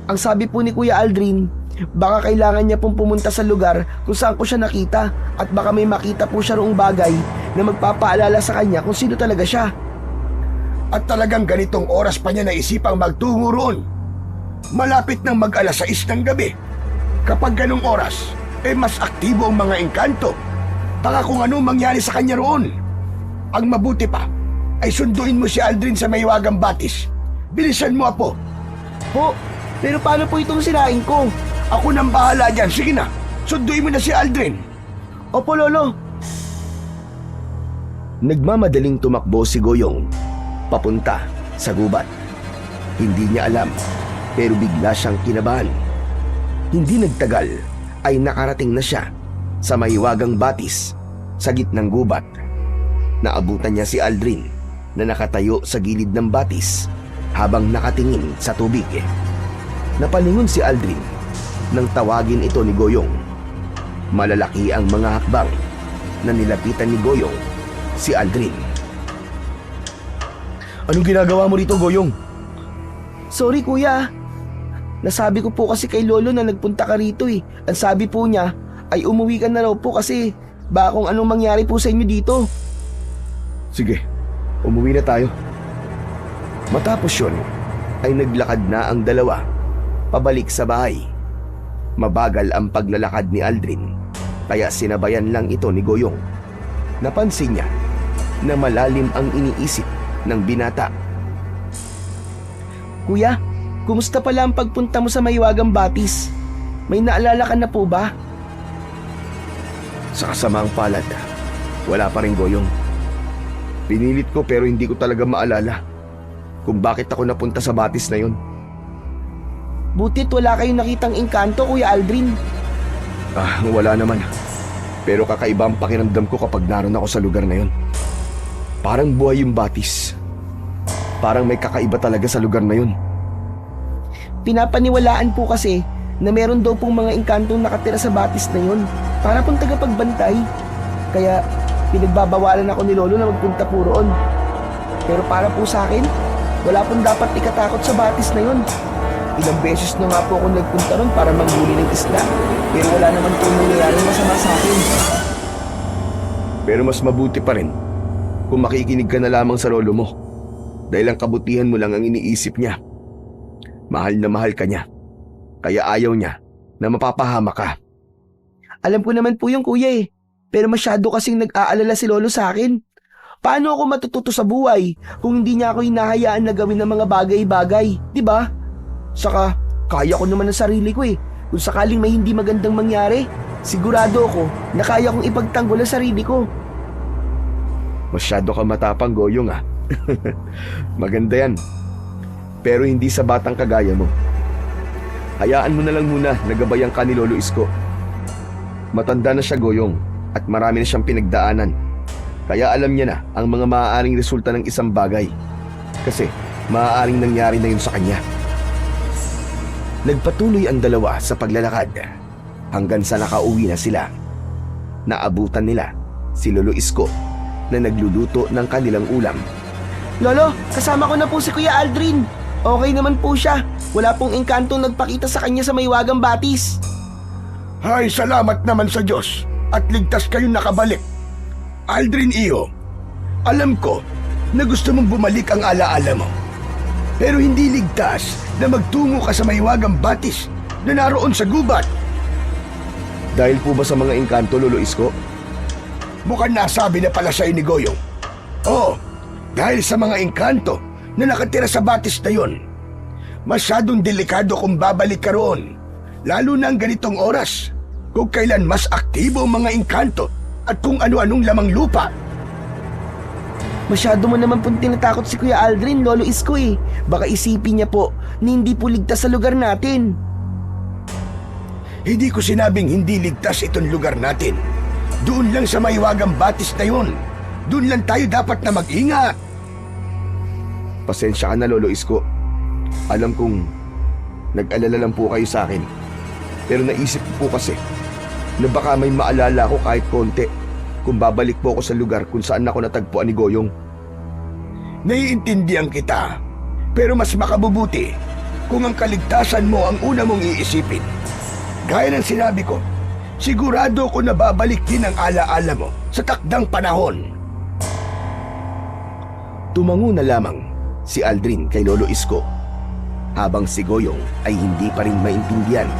Ang sabi po ni Kuya Aldrin, Baka kailangan niya pong pumunta sa lugar kung saan ko siya nakita at baka may makita po siya roong bagay na magpapaalala sa kanya kung sino talaga siya. At talagang ganitong oras pa niya naisipang magtungo roon. Malapit nang mag-alas 6 ng gabi. Kapag ganong oras, mas aktibo ang mga engkanto. Baka kung anong mangyari sa kanya roon. Ang mabuti pa ay sunduin mo si Aldrin sa Maywagang Batis. Bilisan mo, Apo. Po, pero paano po itong sirain ko? Ako nang bahala dyan. Sige na, sunduin mo na si Aldrin. Opo, Lolo. Nagmamadaling tumakbo si Goyong papunta sa gubat. Hindi niya alam pero bigla siyang kinabahan. Hindi nagtagal ay nakarating na siya sa Maywagang Batis sa gitnang gubat. Naabutan niya si Aldrin na nakatayo sa gilid ng batis habang nakatingin sa tubig. Napalingon si Aldrin nang tawagin ito ni Goyong. Malalaki ang mga hakbang na nilapitan ni Goyong si Aldrin. Anong ginagawa mo rito, Goyong? Sorry, kuya. Nasabi ko po kasi kay Lolo na nagpunta ka rito eh. Ang sabi po niya ay umuwi ka na raw po kasi baka kung anong mangyari po sa inyo dito. Sige, umuwi na tayo. Matapos yun, ay naglakad na ang dalawa pabalik sa bahay. Mabagal ang paglalakad ni Aldrin, kaya sinabayan lang ito ni Goyong. Napansin niya na malalim ang iniisip ng binata. Kuya, kumusta pala ang pagpunta mo sa Maywagang Batis? May naalala ka na po ba? Sa kasamaang palad, wala pa rin, Goyong. Pinilit ko pero hindi ko talaga maalala kung bakit ako napunta sa batis na yun. Butit wala kayong nakitang engkanto, Kuya Aldrin. Wala naman. Pero kakaiba ang pakiramdam ko kapag naroon ako sa lugar na yun. Parang buhay yung batis. Parang may kakaiba talaga sa lugar na yun. Pinapaniwalaan po kasi na meron daw pong mga engkantong nakatira sa batis na yun para pong tagapagbantay. Kaya pinagbabawalan ako ni Lolo na magpunta po roon. Pero para po sa akin, wala pong dapat ikatakot sa batis na yun. Ilang beses na nga po ako nagpunta roon para manghuli ng isda. Pero wala naman po nangyayaring masama sa akin. Pero mas mabuti pa rin kung makikinig ka na lamang sa lolo mo. Dahil ang kabutihan mo lang ang iniisip niya. Mahal na mahal ka niya. Kaya ayaw niya na mapapahama ka. Alam ko naman po yung kuya eh. Pero masyado kasing nag-aalala si Lolo sa akin. Paano ako matututo sa buhay kung hindi niya ako hinahayaan na gawin ng mga bagay-bagay, di ba? Saka, kaya ko naman ang sarili ko eh. Kung sakaling may hindi magandang mangyari, sigurado ako na kaya kong ipagtanggol ang sarili ko. Masyado ka matapang, Goyong ah. Maganda yan. Pero hindi sa batang kagaya mo. Hayaan mo na lang muna na gabayan ka ni Lolo Isko. Matanda na siya, Goyong, at marami na siyang pinagdaanan. Kaya alam niya na ang mga maaaring resulta ng isang bagay. Kasi maaaring nangyari na yun sa kanya. Nagpatuloy ang dalawa sa paglalakad hanggang sa nakauwi na sila. Naabutan nila si Lolo Isko na nagluluto ng kanilang ulam. Lolo, kasama ko na po si Kuya Aldrin. Okay naman po siya. Wala pong engkantong nagpakita sa kanya sa Maywagang Batis. Ay, salamat naman sa Diyos at ligtas kayong nakabalik. Aldrin iyo, alam ko na gusto mong bumalik ang alaala mo. Pero hindi ligtas na magtungo ka sa Maywagang Batis na naroon sa gubat. Dahil po ba sa mga engkanto, Lolo Isko? Mukhang nasabi na pala sa'yo ni Goyong. Oo, dahil sa mga engkanto na nakatira sa batis na yon. Masyadong delikado kung babalik ka roon, lalo na ang ganitong oras, kung kailan mas aktibo ang mga engkanto at kung ano-anong lamang lupa. Masyado mo naman pong tinatakot si Kuya Aldrin, Lolo Isko eh. Baka isipin niya po na hindi po ligtas sa lugar natin. Hindi ko sinabing hindi ligtas itong lugar natin. Doon lang sa Maywagang Batis na yon. Doon lang tayo dapat na mag-ingat. Pasensya ka na, Lolo Isko. Alam kong nag-alala lang po kayo sa akin. Pero naisip ko po kasi na baka may maalala ko kahit konti kung babalik po ako sa lugar kung saan ako natagpuan ni Goyong. Naiintindihan kita, pero mas makabubuti kung ang kaligtasan mo ang una mong iisipin. Gaya ng sinabi ko, sigurado ko na babalik din ang alaala mo sa takdang panahon. Tumango na lamang si Aldrin kay Lolo Isko, habang si Goyong ay hindi pa rin maintindihan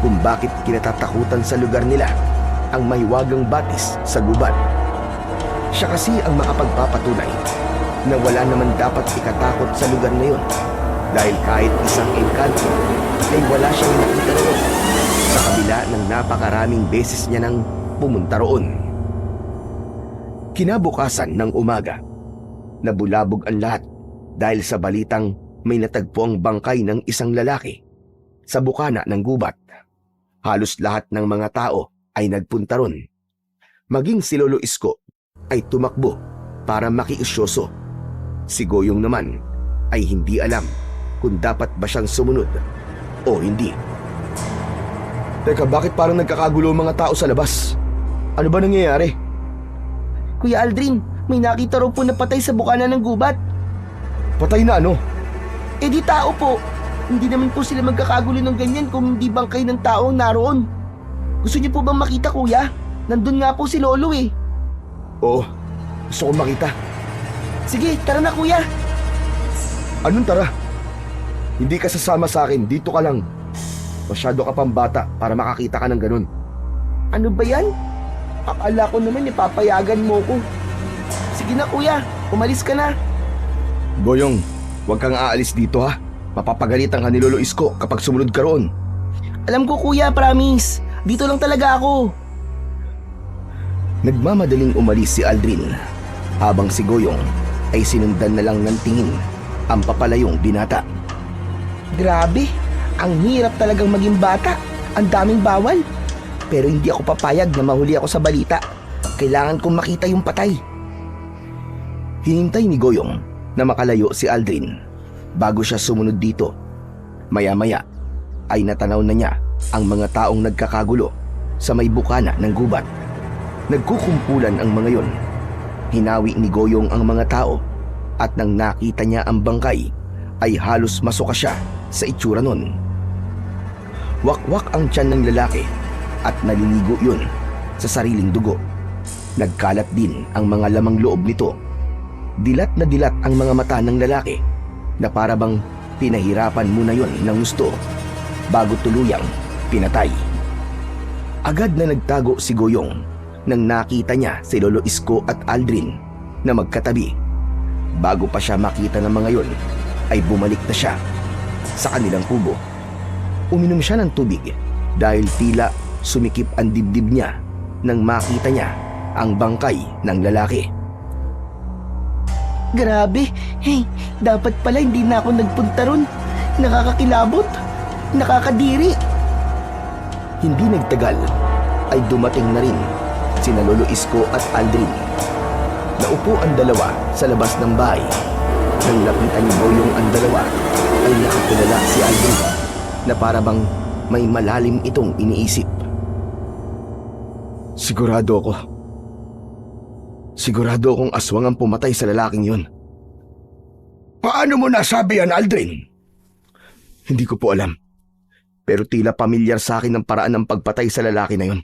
kung bakit kinatatakutan sa lugar nila ang mahiwagang batis sa gubat. Siya kasi ang makapagpapatunay na wala naman dapat ikatakot sa lugar na yun, dahil kahit isang engkanto ay wala siyang nakita roon, sa kabila ng napakaraming beses niya nang pumunta roon. Kinabukasan ng umaga, nabulabog ang lahat dahil sa balitang may natagpo ang bangkay ng isang lalaki sa bukana ng gubat. Halos lahat ng mga tao ay nagpunta ron. Maging si Lolo Isko ay tumakbo para makiusyoso. Si Goyong naman ay hindi alam kung dapat ba siyang sumunod o hindi. Teka, bakit parang nagkakagulo ang mga tao sa labas? Ano ba nangyayari? Kuya Aldrin, may nakita raw po na patay sa bukana ng gubat. Patay na ano? Eh di tao po. Hindi naman po sila magkakagulo ng ganyan kung hindi bangkay ng tao ang naroon. Gusto niyo po bang makita, kuya? Nandun nga po si Lolo eh. Oo, gusto ko makita. Sige, tara na kuya. Anong tara? Hindi ka sasama sa akin, dito ka lang. Masyado ka pang bata para makakita ka ng ganun. Ano ba yan? Akala ko naman ipapayagan mo ko. Sige na kuya, umalis ka na. Goyong, huwag kang aalis dito ha. Mapapagalitan ka ni Lolo Isko kapag sumunod ka roon. Alam ko kuya, promise. Dito lang talaga ako. Nagmamadaling umalis si Aldrin, habang si Goyong ay sinundan na lang ng tingin ang papalayong binata. Grabe, ang hirap talagang maging bata. Ang daming bawal. Pero hindi ako papayag na mahuli ako sa balita. Kailangan kong makita yung patay. Hinintay ni Goyong na makalayo si Aldrin bago siya sumunod dito. Maya-maya ay natanaw na niya ang mga taong nagkakagulo sa may bukana ng gubat. Nagkukumpulan ang mga yon. Hinawi ni Goyong ang mga tao at nang nakita niya ang bangkay ay halos masuka siya sa itsura nun. Wakwak ang tiyan ng lalaki at naliligo yun sa sariling dugo. Nagkalat din ang mga lamang loob nito. Dilat na dilat ang mga mata ng lalaki na para bang pinahirapan muna yon ng gusto bago tuluyang pinatay. Agad na nagtago si Goyong nang nakita niya si Lolo Isko at Aldrin na magkatabi. Bago pa siya makita ng mga yon ay bumalik na siya sa kanilang kubo. Uminom siya ng tubig dahil tila sumikip ang dibdib niya nang makita niya ang bangkay ng lalaki. Grabe, hey, dapat pala hindi na ako nagpunta ron. Nakakakilabot, nakakadiri. Hindi nagtagal ay dumating na rin sina Lolo Isko at Aldrin. Naupo ang dalawa sa labas ng bahay. Nang lapitan ni Goyong ang dalawa ay nakatulala si Aldrin na para bang may malalim itong iniisip. Sigurado akong aswang ang pumatay sa lalaking yun. Paano mo nasabi yan, Aldrin? Hindi ko po alam. Pero tila pamilyar sa akin ang paraan ng pagpatay sa lalaki na yun.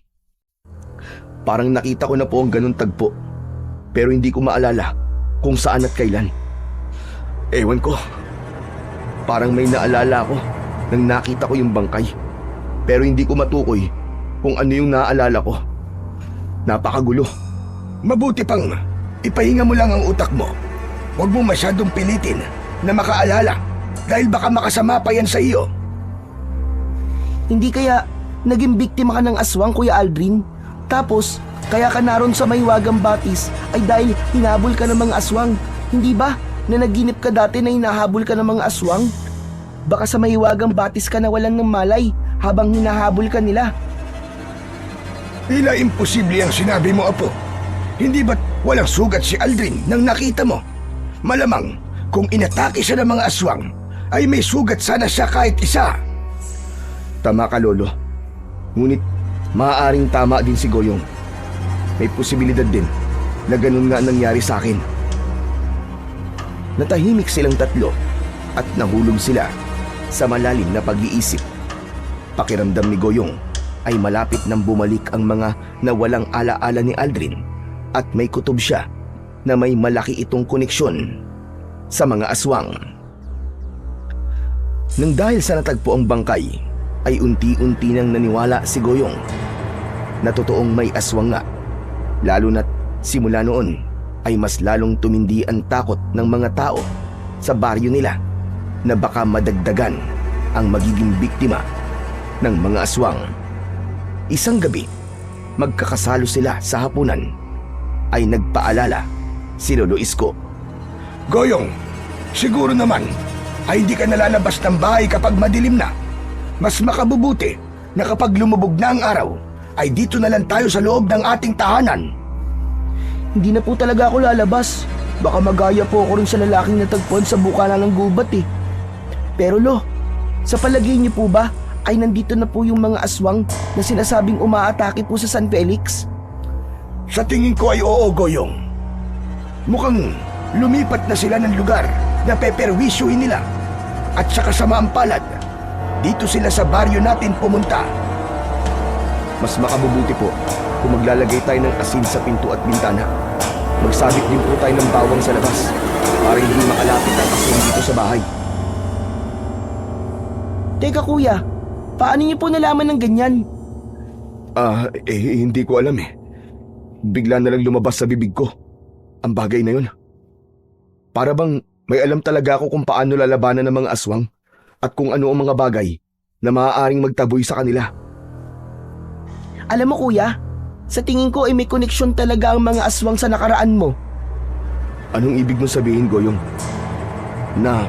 Parang nakita ko na po ang ganun tagpo. Pero hindi ko maalala kung saan at kailan. Ewan ko. Parang may naalala ko nang nakita ko yung bangkay. Pero hindi ko matukoy kung ano yung naalala ko. Napakagulo. Mabuti pang ipahinga mo lang ang utak mo. Huwag mo masyadong pilitin na makaalala dahil baka makasama pa yan sa iyo. Hindi kaya naging biktima ka ng aswang, Kuya Aldrin? Tapos, kaya ka naroon sa Mahiwagang Batis ay dahil hinabol ka ng mga aswang. Hindi ba? Na naginip ka dati na hinahabol ka ng mga aswang? Baka sa Mahiwagang Batis ka nawalan ng malay habang hinahabol ka nila. Tila imposible ang sinabi mo, Apo. Hindi ba't walang sugat si Aldrin nang nakita mo? Malamang kung inatake siya ng mga aswang ay may sugat sana siya kahit isa. Tama ka, Lolo. Ngunit maaaring tama din si Goyong. May posibilidad din na ganun nga nangyari sa akin. Natahimik silang tatlo at nahulog sila sa malalim na pag-iisip. Pakiramdam ni Goyong ay malapit nang bumalik ang mga nawalang alaala ni Aldrin at may kutob siya na may malaki itong koneksyon sa mga aswang. Nang dahil sa natagpo ang bangkay, ay unti-unti nang naniwala si Goyong na totoong may aswang nga, lalo na't simula noon ay mas lalong tumindi ang takot ng mga tao sa baryo nila na baka madagdagan ang magiging biktima ng mga aswang. Isang gabi, magkakasalo sila sa hapunan, ay nagpaalala si Lolo Isko. Goyong, siguro naman ay hindi ka nalalabas ng bahay kapag madilim na. Mas makabubuti na kapag lumubog na ang araw, ay dito na lang tayo sa loob ng ating tahanan. Hindi na po talaga ako lalabas. Baka magaya po ako rin sa lalaking natagpuan sa bukana ng gubat eh. Pero Lo, sa palagay niyo po ba ay nandito na po yung mga aswang na sinasabing umaatake po sa San Felix? Sa tingin ko ay oo, Goyong. Mukhang lumipat na sila ng lugar na peperwisyuhin nila. At sa kasamaang palad, dito sila sa baryo natin pumunta. Mas makabubuti po kung maglalagay tayo ng asin sa pinto at bintana. Magsabit din po tayo ng bawang sa labas para hindi makalapit ang asin dito sa bahay. Teka kuya, paano niyo po nalaman ng ganyan? Hindi ko alam eh. Bigla na lang lumabas sa bibig ko ang bagay na yun. Para bang may alam talaga ako kung paano lalabanan ng mga aswang at kung ano ang mga bagay na maaaring magtaboy sa kanila. Alam mo kuya, sa tingin ko ay may koneksyon talaga ang mga aswang sa nakaraan mo. Anong ibig mong sabihin, Goyong? Na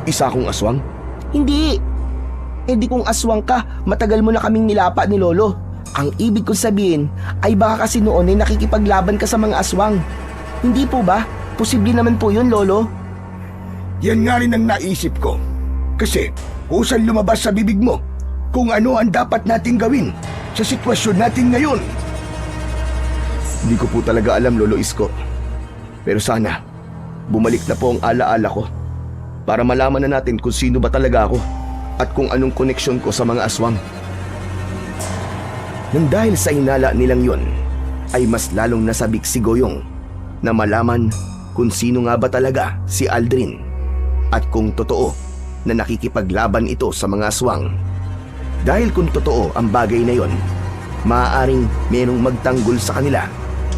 isa akong aswang? Hindi. Di kung aswang ka, matagal mo na kaming nilapa ni Lolo. Ang ibig kong sabihin ay baka kasi noon ay nakikipaglaban ka sa mga aswang. Hindi po ba? Posible naman po yun, Lolo. Yan nga rin ang naisip ko. Kasi kusang lumabas sa bibig mo kung ano ang dapat nating gawin sa sitwasyon natin ngayon. Hindi ko po talaga alam, Lolo Isko. Pero sana, bumalik na po ang alaala ko para malaman na natin kung sino ba talaga ako at kung anong koneksyon ko sa mga aswang. Nang dahil sa hinala nilang yon, ay mas lalong nasabik si Goyong na malaman kung sino nga ba talaga si Aldrin at kung totoo na nakikipaglaban ito sa mga aswang. Dahil kung totoo ang bagay na yon, maaaring merong magtanggol sa kanila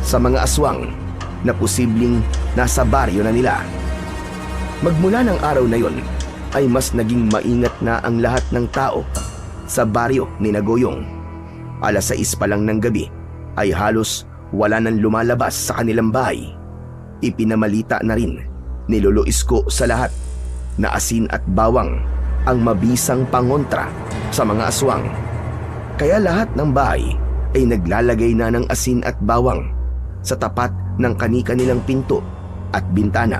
sa mga aswang na posibleng nasa baryo na nila. Magmula ng araw na yon, ay mas naging maingat na ang lahat ng tao sa baryo ni Goyong. 6:00 pa lang ng gabi ay halos wala nang lumalabas sa kanilang bahay. Ipinamalita na rin ni Lolo Isko sa lahat na asin at bawang ang mabisang pangontra sa mga aswang. Kaya lahat ng bahay ay naglalagay na ng asin at bawang sa tapat ng kani-kanilang pinto at bintana.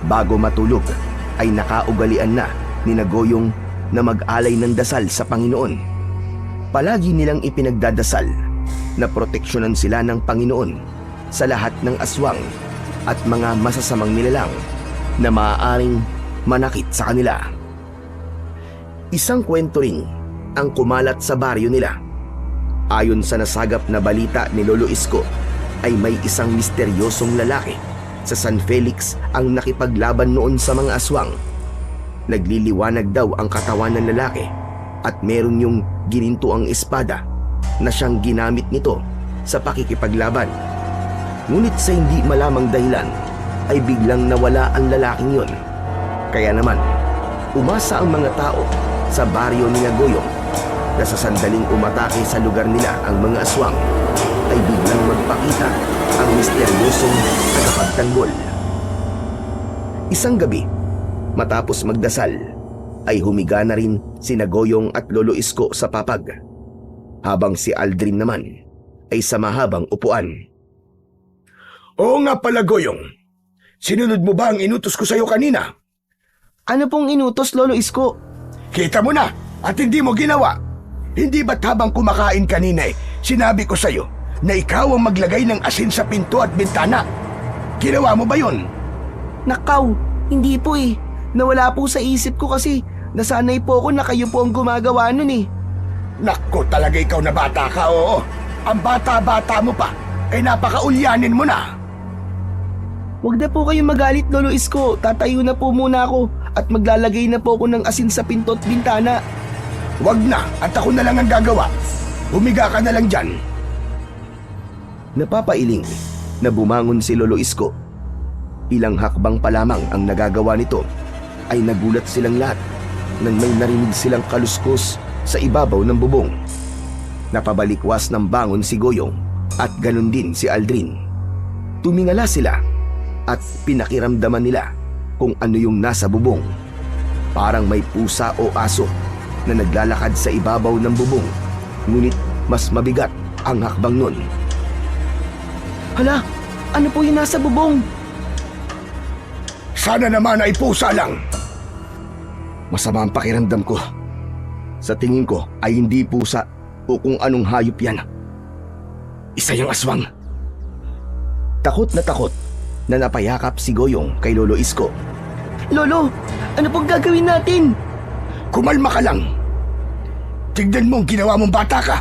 Bago matulog ay nakaugalian na ni Goyong na mag-alay ng dasal sa Panginoon. Palagi nilang ipinagdadasal na proteksyonan sila ng Panginoon sa lahat ng aswang at mga masasamang nilalang na maaaring manakit sa kanila. Isang kwento rin ang kumalat sa baryo nila. Ayon sa nasagap na balita ni Lolo Isko, ay may isang misteryosong lalaki sa San Felix ang nakipaglaban noon sa mga aswang. Nagliliwanag daw ang katawan ng lalaki at meron yung ginintuang espada na siyang ginamit nito sa pakikipaglaban. Ngunit sa hindi malamang dahilan ay biglang nawala ang lalaking yon. Kaya naman, umasa ang mga tao sa baryo ni Goyong na sa sandaling umatake sa lugar nila ang mga aswang ay biglang magpakita ang misteryosong tagapagtanggol. Isang gabi, matapos magdasal, ay humiga na rin si Goyong at Lolo Isko sa papag, habang si Aldrin naman ay sa mahabang upuan. Oo nga pala, Goyong. Sinunod mo ba ang inutos ko sa'yo kanina? Ano pong inutos, Lolo Isko? Kita mo na at hindi mo ginawa. Hindi ba't habang kumakain kanina sinabi ko sa'yo na ikaw ang maglagay ng asin sa pinto at bintana? Ginawa mo ba yun? Nakaw, hindi po Nawala po sa isip ko kasi nasanay po ako na kayo po ang gumagawa nun Naku, talaga ikaw na bata ka, oo. Ang bata-bata mo pa, ay napakaulyanin mo na. Huwag na po kayong magalit, Lolo Isko. Tatayo na po muna ako at maglalagay na po ako ng asin sa pinto at bintana. Wag na, at ako na lang ang gagawa. Humiga ka na lang dyan. Napapailing na bumangon si Lolo Isko. Ilang hakbang pa lamang ang nagagawa nito ay nagulat silang lahat nang may narinig silang kaluskos sa ibabaw ng bubong. Napabalikwas ng bangon si Goyong at ganun din si Aldrin. Tumingala sila at pinakiramdaman nila kung ano yung nasa bubong. Parang may pusa o aso na naglalakad sa ibabaw ng bubong, ngunit mas mabigat ang hakbang nun. Hala, ano po yung nasa bubong? Sana naman ay pusa lang. Masama ang pakiramdam ko. Sa tingin ko ay hindi pusa o kung anong hayop yan. Isa yung aswang. Takot na napayakap si Goyong kay Lolo Isko. Lolo, ano pong gagawin natin? Kumalma ka lang. Tignan mo ang ginawa mong bata ka.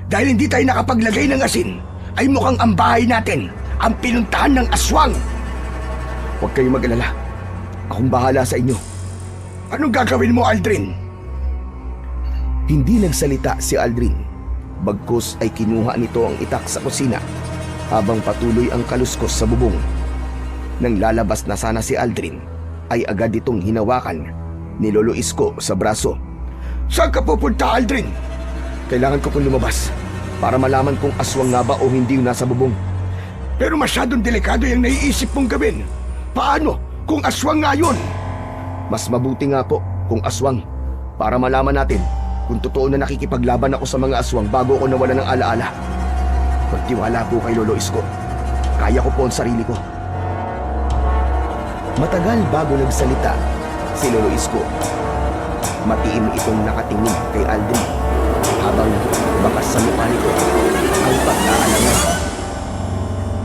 Dahil hindi tayo nakapaglagay ng asin, ay mukhang ang bahay natin ang pinuntahan ng aswang. Huwag kayong mag-alala. Akong bahala sa inyo. Anong gagawin mo, Aldrin? Hindi nagsalita si Aldrin. Bagkus ay kinuha nito ang itak sa kusina habang patuloy ang kaluskos sa bubong. Nang lalabas na sana si Aldrin, ay agad itong hinawakan ni Lolo Isko sa braso. Saan ka pupunta, Aldrin? Kailangan ko pong lumabas para malaman kung aswang nga ba o hindi yung nasa bubong. Pero masyadong delikado yung naiisip mong gawin. Paano kung aswang nga yun? Mas mabuti nga po kung aswang para malaman natin kung totoo na nakikipaglaban ako sa mga aswang bago ako nawala ng alaala. Magtiwala po kay Lolo Isko. Kaya ko po ang sarili ko. Matagal bago nagsalita si Lolo Isko. Matiim itong nakatingin kay Aldrin habang bakas sa mukha nito ang pag-aalangan.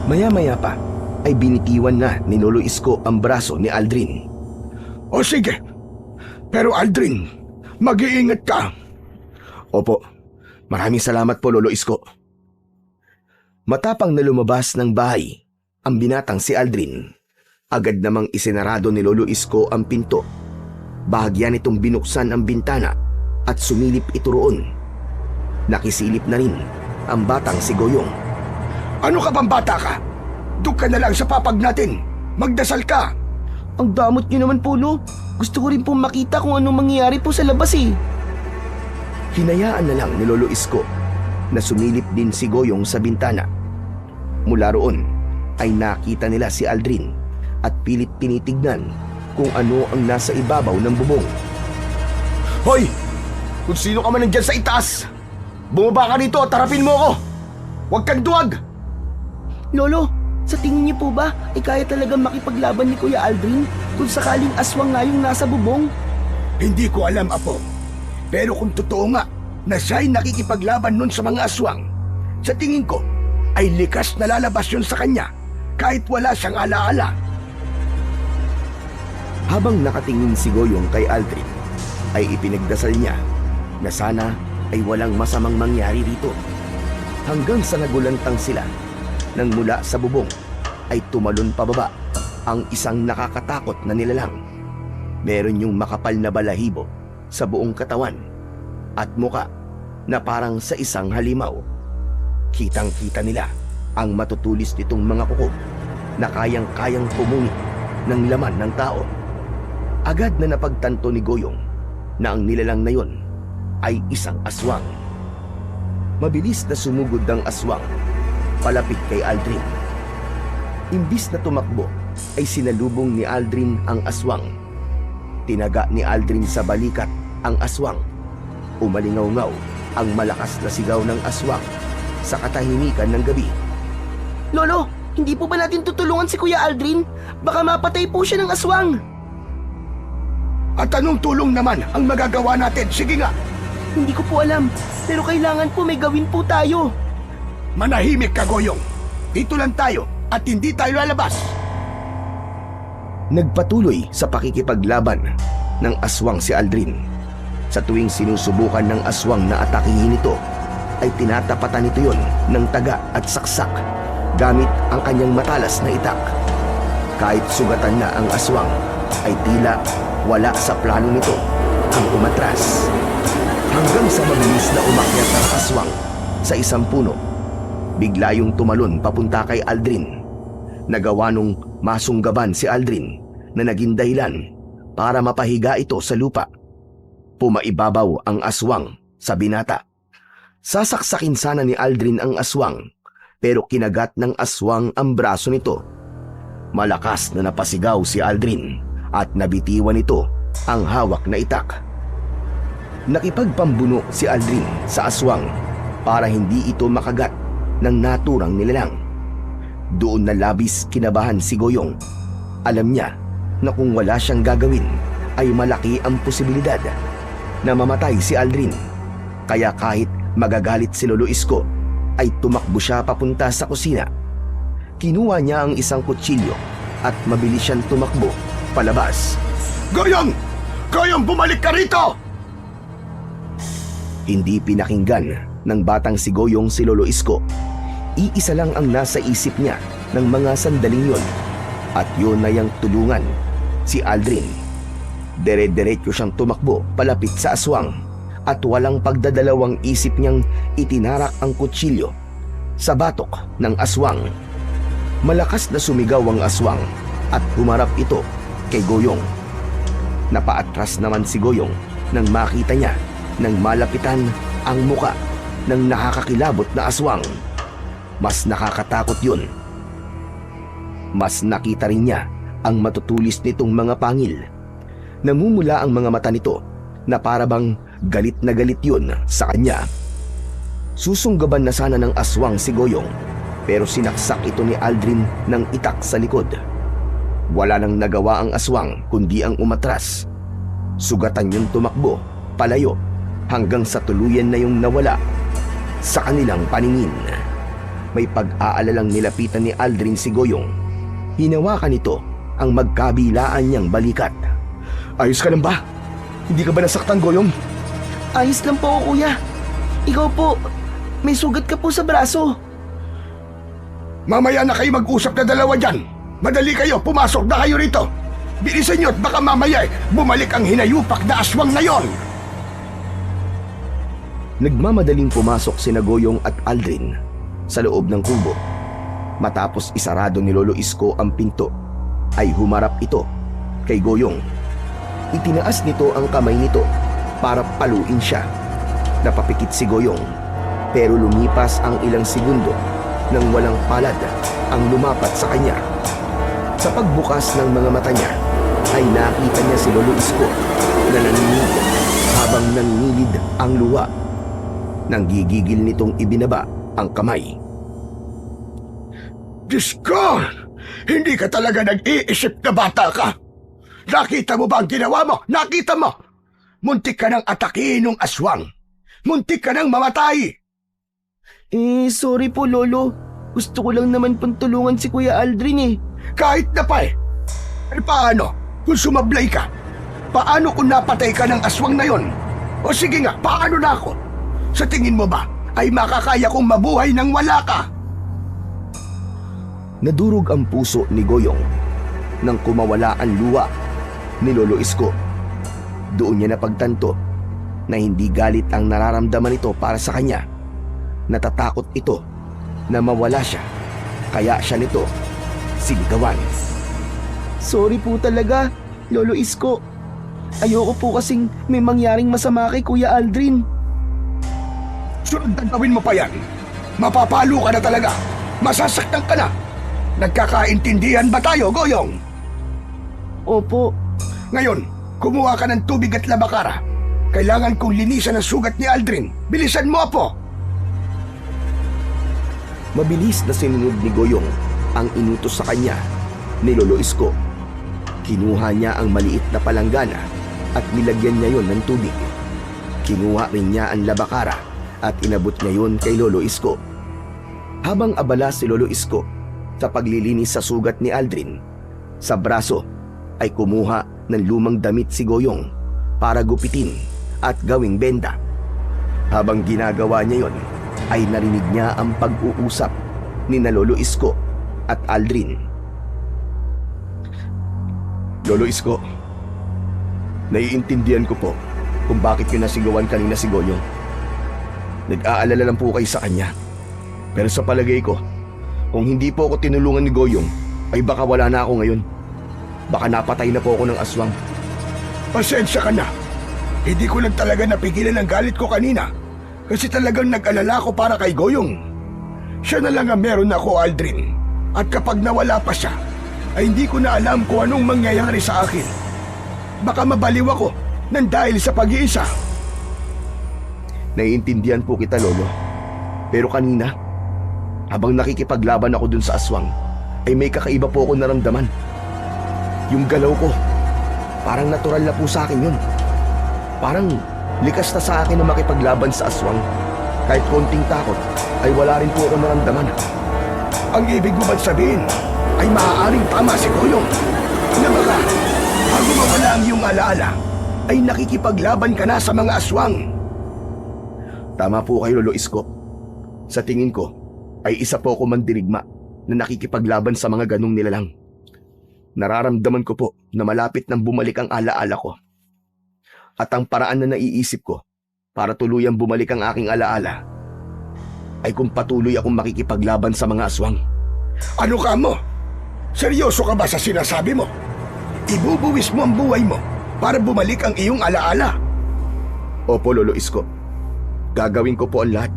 Maya-maya pa ay binitiwan na ni Lolo Isko ang braso ni Aldrin. O sige, pero Aldrin, mag-iingat ka. Opo, maraming salamat po Lolo Isko. Matapang na lumabas ng bahay ang binatang si Aldrin. Agad namang isinarado ni Lolo Isko ang pinto. Bahagyan itong binuksan ang bintana at sumilip ito roon. Nakisilip na rin ang batang si Goyong. Ano ka bang bata ka? Doon ka na lang sa papag natin. Magdasal ka. Ang damot niyo naman po, no? Gusto ko rin pong makita kung anong mangyayari po sa labas eh. Hinayaan na lang ni Lolo Isko na sumilip din si Goyong sa bintana. Mula roon ay nakita nila si Aldrin at pilit tinitignan kung ano ang nasa ibabaw ng bubong. Hoy! Kung sino ka man nandyan sa itaas, bumaba ka dito at harapin mo ako! Huwag kang duwag! Lolo, sa tingin niyo po ba ay kaya talagang makipaglaban ni Kuya Aldrin kung sakaling aswang nga yung nasa bubong? Hindi ko alam, Apo. Pero kung totoo nga na siya'y nakikipaglaban nun sa mga aswang, sa tingin ko ay likas na lalabas yun sa kanya kahit wala siyang alaala. Habang nakatingin si Goyong kay Aldrin, ay ipinagdasal niya na sana ay walang masamang mangyari dito. Hanggang sa nagulantang sila nang mula sa bubong ay tumalon pababa ang isang nakakatakot na nilalang. Meron yung makapal na balahibo sa buong katawan at muka na parang sa isang halimaw. Kitang-kita nila ang matutulis nitong mga kuko na kayang-kayang pumunit ng laman ng tao. Agad na napagtanto ni Goyong na ang nilalang na yon ay isang aswang. Mabilis na sumugod ang aswang palapit kay Aldrin. Imbis na tumakbo ay sinalubong ni Aldrin ang aswang. Tinaga ni Aldrin sa balikat ang aswang. Umalingaw-ngaw ang malakas na sigaw ng aswang sa katahimikan ng gabi. Lolo, hindi po ba natin tutulungan si Kuya Aldrin? Baka mapatay po siya ng aswang. At anong tulong naman ang magagawa natin? Sige nga, Hindi ko po alam, pero kailangan po may gawin po tayo. manahimik ka, Goyong. Dito lang tayo at hindi tayo lalabas. Nagpatuloy sa pakikipaglaban ng aswang si Aldrin. Sa Sa tuwing sinusubukan ng aswang na atakihin ito, ay tinatapatan nito yon ng taga at saksak gamit ang kanyang matalas na itak. Kahit sugatan na ang aswang, ay tila wala sa plano nito ang umatras. Hanggang sa mabilis na umakyat ang aswang sa isang puno, bigla yung tumalon papunta kay Aldrin. Nagawa nung masunggaban si Aldrin na naging dahilan para mapahiga ito sa lupa. Pumaibabaw ang aswang sa binata. Sasaksakin sana ni Aldrin ang aswang, pero kinagat ng aswang ang braso nito. Malakas na napasigaw si Aldrin at nabitiwan nito ang hawak na itak. Nakipagpambuno si Aldrin sa aswang para hindi ito makagat ng naturang nilalang. Doon na labis kinabahan si Goyong. Alam niya na kung wala siyang gagawin ay malaki ang posibilidad na mamatay si Aldrin. Kaya kahit magagalit si Lolo Isko, ay tumakbo siya papunta sa kusina. Kinuha niya ang isang kutsilyo at mabilis siyang tumakbo palabas. Goyong! Goyong, bumalik ka rito! Hindi pinakinggan ng batang si Goyong si Lolo Isko. Iisa lang ang nasa isip niya ng mga sandaling yon, at yun na yung tulungan si Aldrin. Dere-derecho siyang tumakbo palapit sa aswang at walang pagdadalawang isip niyang itinarak ang kutsilyo sa batok ng aswang. Malakas na sumigaw ang aswang at humarap ito kay Goyong. Napaatras naman si Goyong nang makita niya nang malapitan ang muka ng nakakakilabot na aswang. Mas nakakatakot yun. Mas nakita rin niya ang matutulis nitong mga pangil. Namumula ang mga mata nito na parabang galit na galit yun sa kanya. Susunggaban na sana ng aswang si Goyong, pero sinaksak ito ni Aldrin ng itak sa likod. Wala nang nagawa ang aswang kundi ang umatras. Sugatan yung tumakbo palayo hanggang sa tuluyan na yung nawala sa kanilang paningin. May pag-aalalang nilapitan ni Aldrin si Goyong. Hinawakan nito ang magkabilaan niyang balikat. Ayos ka lang ba? Hindi ka ba nasaktan, Goyong? Ayos lang po ako, kuya. Ikaw po, may sugat ka po sa braso. Mamaya na kayo mag-usap na dalawa dyan. Madali kayo, pumasok na kayo rito. Bilisan nyo at baka mamaya bumalik ang hinayupak na aswang na yon. Nagmamadaling pumasok sina Goyong at Aldrin sa loob ng kubo. Matapos isarado ni Lolo Isko ang pinto, ay humarap ito kay Goyong. Itinaas nito ang kamay nito para paluin siya. Napapikit si Goyong, pero lumipas ang ilang segundo nang walang palad ang lumapat sa kanya. Sa pagbukas ng mga mata niya, ay nakita niya si Lolo Isko na nanginginig habang nanginilid ang luha. Nang gigigil nitong ibinaba ang kamay. Diyos ko! Hindi ka talaga nag-iisip na bata ka! Nakita mo ba ang ginawa mo? Nakita mo? Muntik ka nang atakihin ng aswang. Muntik ka nang mamatay. Sorry po, Lolo. Gusto ko lang naman pong tulungan si Kuya Aldrin eh. Kahit na pa eh. Paano kung sumablay ka? Paano kung napatay ka ng aswang na yon? O sige nga, paano na ako? Sa tingin mo ba ay makakaya kong mabuhay nang wala ka? Nadurog ang puso ni Goyong nang kumawala ang luha ni Lolo Isko. Doon niya napagtanto na hindi galit ang nararamdaman ito para sa kanya. Natatakot ito na mawala siya, kaya siya nito sinigawan. Sorry po talaga, Lolo Isko. Ayoko po kasing may mangyaring masama kay Kuya Aldrin. Sunod na gawin mo pa yan. Mapapalo ka na talaga. Masasaktan ka na. Nagkakaintindihan ba tayo, Goyong? Opo. Ngayon, kumuha ka ng tubig at labakara. Kailangan kong linisan ang sugat ni Aldrin. Bilisan mo, Apo! Mabilis na sinunod ni Goyong ang inutos sa kanya ni Lolo Isko. Kinuha niya ang maliit na palanggana at nilagyan niya yon ng tubig. Kinuha rin niya ang labakara at inabot niya yon kay Lolo Isko. Habang abala si Lolo Isko sa paglilinis sa sugat ni Aldrin, sa braso ay kumuha ng lumang damit si Goyong para gupitin at gawing benda. Habang ginagawa niya yon, ay narinig niya ang pag-uusap ni na Lolo Isko at Aldrin. Lolo Isko, naiintindihan ko po kung bakit niyo nasigawan kanina si Goyong. Nag-aalala lang po kayo sa kanya. Pero sa palagay ko, kung hindi po ako tinulungan ni Goyong, ay baka wala na ako ngayon. Baka napatay na po ako ng aswang. Pasensya ka na. Hindi ko lang talaga napigilan ang galit ko kanina kasi talagang nag-alala ko para kay Goyong. Siya na lang ang meron ako, Aldrin. At kapag nawala pa siya, ay hindi ko na alam kung anong mangyayari sa akin. Baka mabaliw ako nang dahil sa pag-iisa. Naiintindihan po kita, Lolo. Pero kanina, habang nakikipaglaban ako dun sa aswang, ay may kakaiba po ako naramdaman. Yung galaw ko, parang natural na po sa akin yun. Parang likas na sa akin na makipaglaban sa aswang. Kahit konting takot, ay wala rin po ako naramdaman. Ang ibig mo ba't sabihin ay maaaring tama si Goyong na baka bago mawala ang iyong alaala ay nakikipaglaban ka na sa mga aswang. Tama po kayo, Lolo Isko. Sa tingin ko, ay isa po ako mandirigma na nakikipaglaban sa mga ganong nilalang. Nararamdaman ko po na malapit nang bumalik ang alaala ko. At ang paraan na naiisip ko para tuluyang bumalik ang aking alaala ay kung patuloy akong makikipaglaban sa mga aswang. Ano ka mo? Seryoso ka ba sa sinasabi mo? Ibubuwis mo ang buhay mo para bumalik ang iyong alaala? Opo, Lolo Isko. Gagawin ko po ang lahat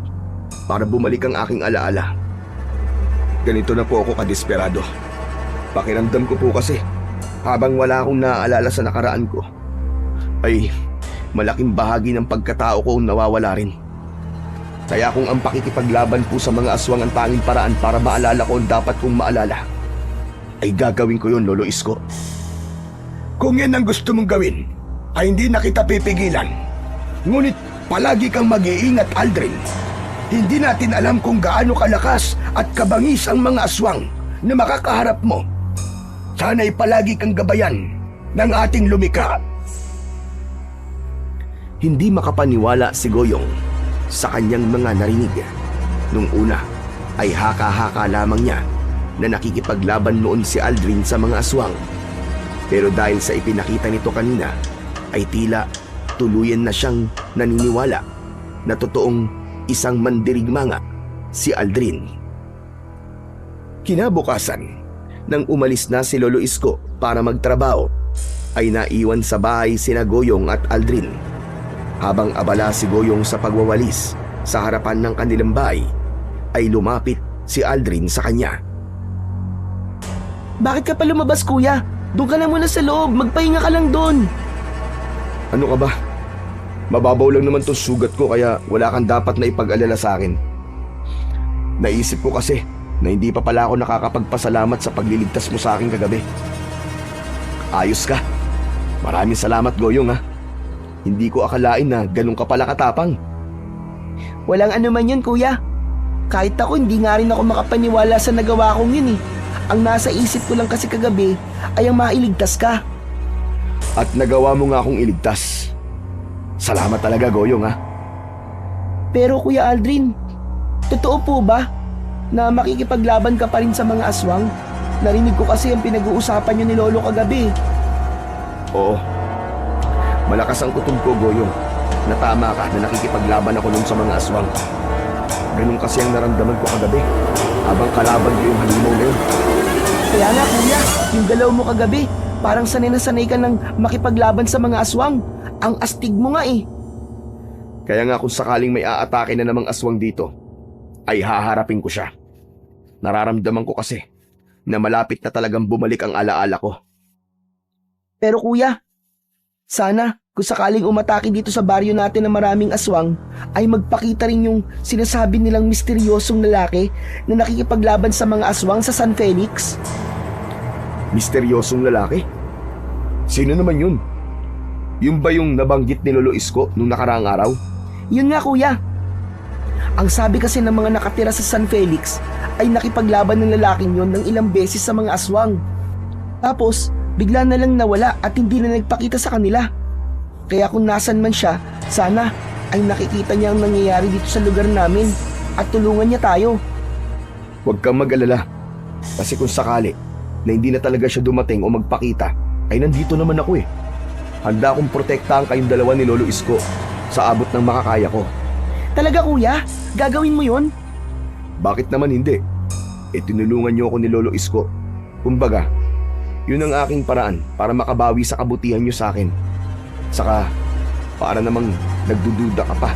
para bumalik ang aking alaala. Ganito na po ako kadesperado. Pakiramdam ko po kasi habang wala akong naaalala sa nakaraan ko, ay malaking bahagi ng pagkatao ko ang nawawala rin. Kaya kung ang pakikipaglaban po sa mga aswang ang tanging paraan para maalala ko ang dapat kong maalala, ay gagawin ko yun, Lolo Isko. Kung yan ang gusto mong gawin, ay hindi na kita pipigilan. Ngunit palagi kang mag-iingat, Aldrin. Hindi natin alam kung gaano kalakas at kabangis ang mga aswang na makakaharap mo. Sana'y palagi kang gabayan ng ating lumikha. Hindi makapaniwala si Goyong sa kanyang mga narinig. Nung una ay haka-haka lamang niya na nakikipaglaban noon si Aldrin sa mga aswang. Pero dahil sa ipinakita nito kanina, ay tila tuluyan na siyang naniniwala na totoong isang mandirigma nga si Aldrin. Kinabukasan, nang umalis na si Lolo Isko para magtrabaho, ay naiwan sa bahay sina Goyong at Aldrin. Habang abala si Goyong sa pagwawalis sa harapan ng kanilang bahay, ay lumapit si Aldrin sa kanya. Bakit ka pa lumabas, kuya? Doon ka na muna sa loob, magpahinga ka lang doon. Ano ka ba? Mababaw lang naman tong sugat ko kaya wala kang dapat na ipag-alala sa akin. Naisip ko kasi na hindi pa pala ako nakakapagpasalamat sa pagliligtas mo sa akin kagabi. Ayos ka. Maraming salamat, Goyong, ha. Hindi ko akalain na ganun ka pala katapang. Walang anuman yun, kuya. Kahit ako, hindi nga rin ako makapaniwala sa nagawa kong yun eh. Ang nasa isip ko lang kasi kagabi ay ang mailigtas ka. At nagawa mo nga akong iligtas. Salamat talaga, Goyong, ha. Pero Kuya Aldrin, totoo po ba na makikipaglaban ka pa rin sa mga aswang? Narinig ko kasi ang pinag-uusapan niyo ni Lolo kagabi. Oo. Malakas ang kutob ko, Goyong. Natama ka na nakikipaglaban ako nun sa mga aswang. Ganun kasi ang naramdaman ko kagabi habang kalaban ko yung halimaw na yun. Kaya nga kuya, yung galaw mo kagabi, parang sanay na sanay ka ng makipaglaban sa mga aswang. Ang astig mo nga eh. Kaya nga kung sakaling may aatake na namang aswang dito, ay haharapin ko siya. Nararamdaman ko kasi na malapit na talagang bumalik ang alaala ko. Pero kuya, sana kung sakaling umatake dito sa baryo natin na maraming aswang, ay magpakita rin yung sinasabi nilang misteryosong lalaki na nakikipaglaban sa mga aswang sa San Felix. Misteryosong lalaki? Sino naman yun? Yung ba yung nabanggit ni Lolo Isko nung nakaraang araw? Yun nga kuya. Ang sabi kasi ng mga nakatira sa San Felix ay nakipaglaban ng lalaking yon ng ilang beses sa mga aswang. Tapos, bigla na lang nawala at hindi na nagpakita sa kanila. Kaya kung nasan man siya, Sana ay nakikita niya ang nangyayari dito sa lugar namin at tulungan niya tayo. Huwag kang mag-alala. Kasi kung sakali na hindi na talaga siya dumating o magpakita, ay nandito naman ako eh. Handa akong protektahan kayong dalawa ni Lolo Isko sa abot ng makakaya ko. Talaga kuya? Gagawin mo yon? Bakit naman hindi? Tinulungan niyo ako ni Lolo Isko. Kumbaga, yun ang aking paraan para makabawi sa kabutihan niyo sa akin. Saka, para namang nagdududa ka pa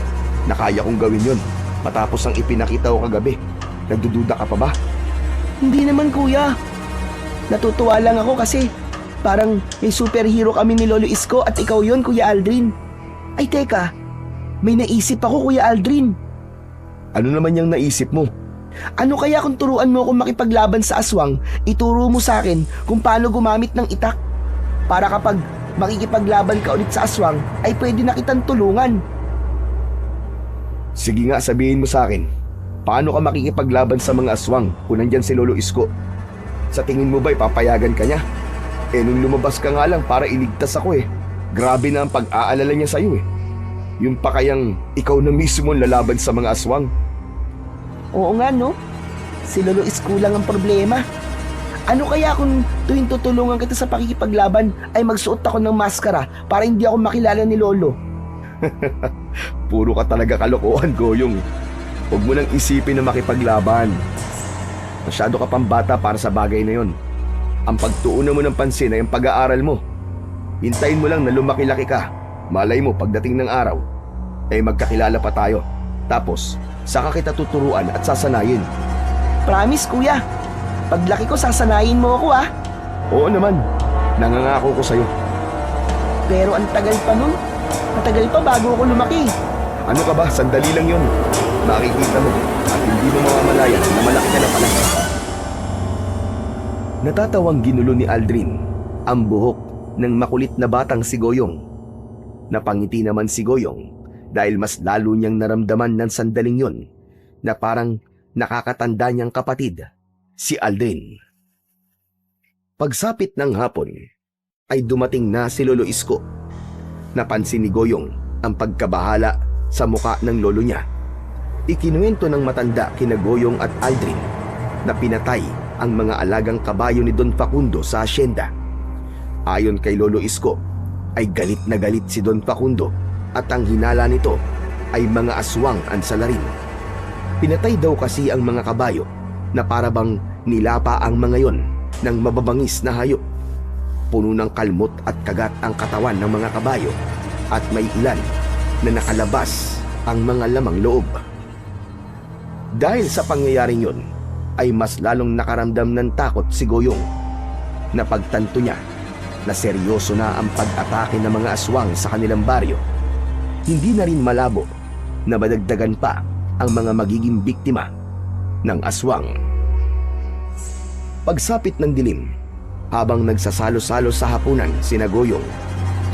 na kaya kong gawin yun matapos ang ipinakita ko kagabi. Nagdududa ka pa ba? Hindi naman kuya. Natutuwa lang ako kasi parang may superhero kami ni Lolo Isko at ikaw yon, Kuya Aldrin. Ay teka, may naisip ako, Kuya Aldrin. Ano naman yung naisip mo? Ano kaya kung turuan mo akong makipaglaban sa aswang, ituro mo sa akin kung paano gumamit ng itak? Para kapag makikipaglaban ka ulit sa aswang, ay pwede na kitang tulungan. Sige nga, sabihin mo sa akin. Paano ka makikipaglaban sa mga aswang kung nandyan si Lolo Isko? Sa tingin mo ba'y papayagan ka niya? Nung lumabas ka nga lang para iligtas ako eh. Grabe na ang pag-aalala niya sa'yo eh. Yung pa kayang ikaw na mismo ang lalaban sa mga aswang. Oo nga no, si Lolo Isko lang ang problema. Ano kaya kung tuwing tutulungan kita sa pakikipaglaban ay magsuot ako ng maskara para hindi ako makilala ni Lolo? Puro ka talaga kalokohan, Goyong. Huwag mo nang isipin na makipaglaban. Masyado ka pang bata para sa bagay na yon. Ang pagtuunan mo ng pansin ay ang pag-aaral mo. Hintayin mo lang na lumaki-laki ka. Malay mo pagdating ng araw, ay magkakilala pa tayo. Tapos, saka kita tuturuan at sasanayin. Promise kuya, paglaki ko sasanayin mo ako ah. Oo naman, nangangako ko sa'yo. Pero ang tagal pa nun. Matagal pa bago ako lumaki. Ano ka ba? Sandali lang yun. Makikita mo at hindi mo mamamalayan na malaki ka na pala. Natatawang ginulo ni Aldrin ang buhok ng makulit na batang si Goyong. Napangiti naman si Goyong dahil mas lalo niyang naramdaman ng sandaling yon na parang nakakatanda niyang kapatid, si Aldrin. Pagsapit ng hapon ay dumating na si Lolo Isko. Napansin ni Goyong ang pagkabahala sa muka ng lolo niya. Ikinuwento ng matanda kina Goyong at Aldrin na pinatay ang mga alagang kabayo ni Don Facundo sa asyenda. Ayon kay Lolo Isko, ay galit na galit si Don Facundo at ang hinala nito ay mga aswang ang salarin. Pinatay daw kasi ang mga kabayo na parabang nilapa ang mga yon ng mababangis na hayop. Puno ng kalmot at kagat ang katawan ng mga kabayo at may ilan na nakalabas ang mga lamang loob. Dahil sa pangyayaring yon, ay mas lalong nakaramdam ng takot si Goyong. Napagtanto niya na seryoso na ang pag-atake ng mga aswang sa kanilang baryo. Hindi na rin malabo na madagdagan pa ang mga magiging biktima ng aswang. Pagsapit ng dilim, habang nagsasalo-salo sa hapunan sina Goyong,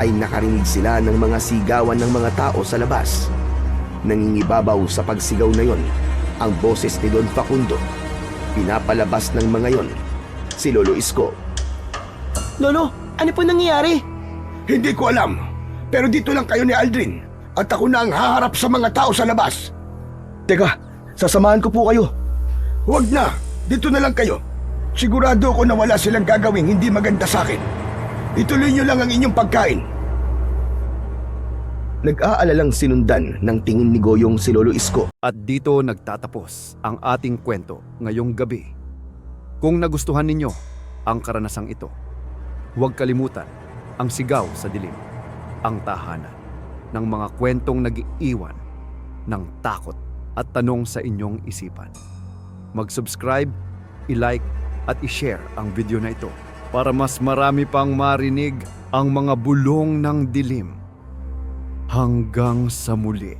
ay nakarinig sila ng mga sigawan ng mga tao sa labas. Nangingibabaw sa pagsigaw na yon ang boses ni Don Facundo. Pinapalabas ng mga yon si Lolo Isko. Lolo, ano po nangyayari? Hindi ko alam, pero dito lang kayo ni Aldrin at ako na ang haharap sa mga tao sa labas. Teka, sasamahan ko po kayo. Huwag na, dito na lang kayo. Sigurado ako na wala silang gagawing hindi maganda sa akin. Ituloy niyo lang ang inyong pagkain. Nag-aalalang sinundan ng tingin ni Goyong si Lolo Isko. At dito nagtatapos ang ating kwento ngayong gabi. Kung nagustuhan ninyo ang karanasang ito, huwag kalimutan ang sigaw sa dilim, ang tahanan ng mga kwentong nag-iiwan ng takot at tanong sa inyong isipan. Mag-subscribe, i-like at i-share ang video na ito para mas marami pang marinig ang mga bulong ng dilim. Hanggang sa muli.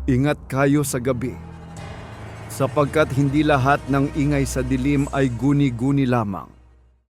Ingat kayo sa gabi, sapagkat hindi lahat ng ingay sa dilim ay guni-guni lamang.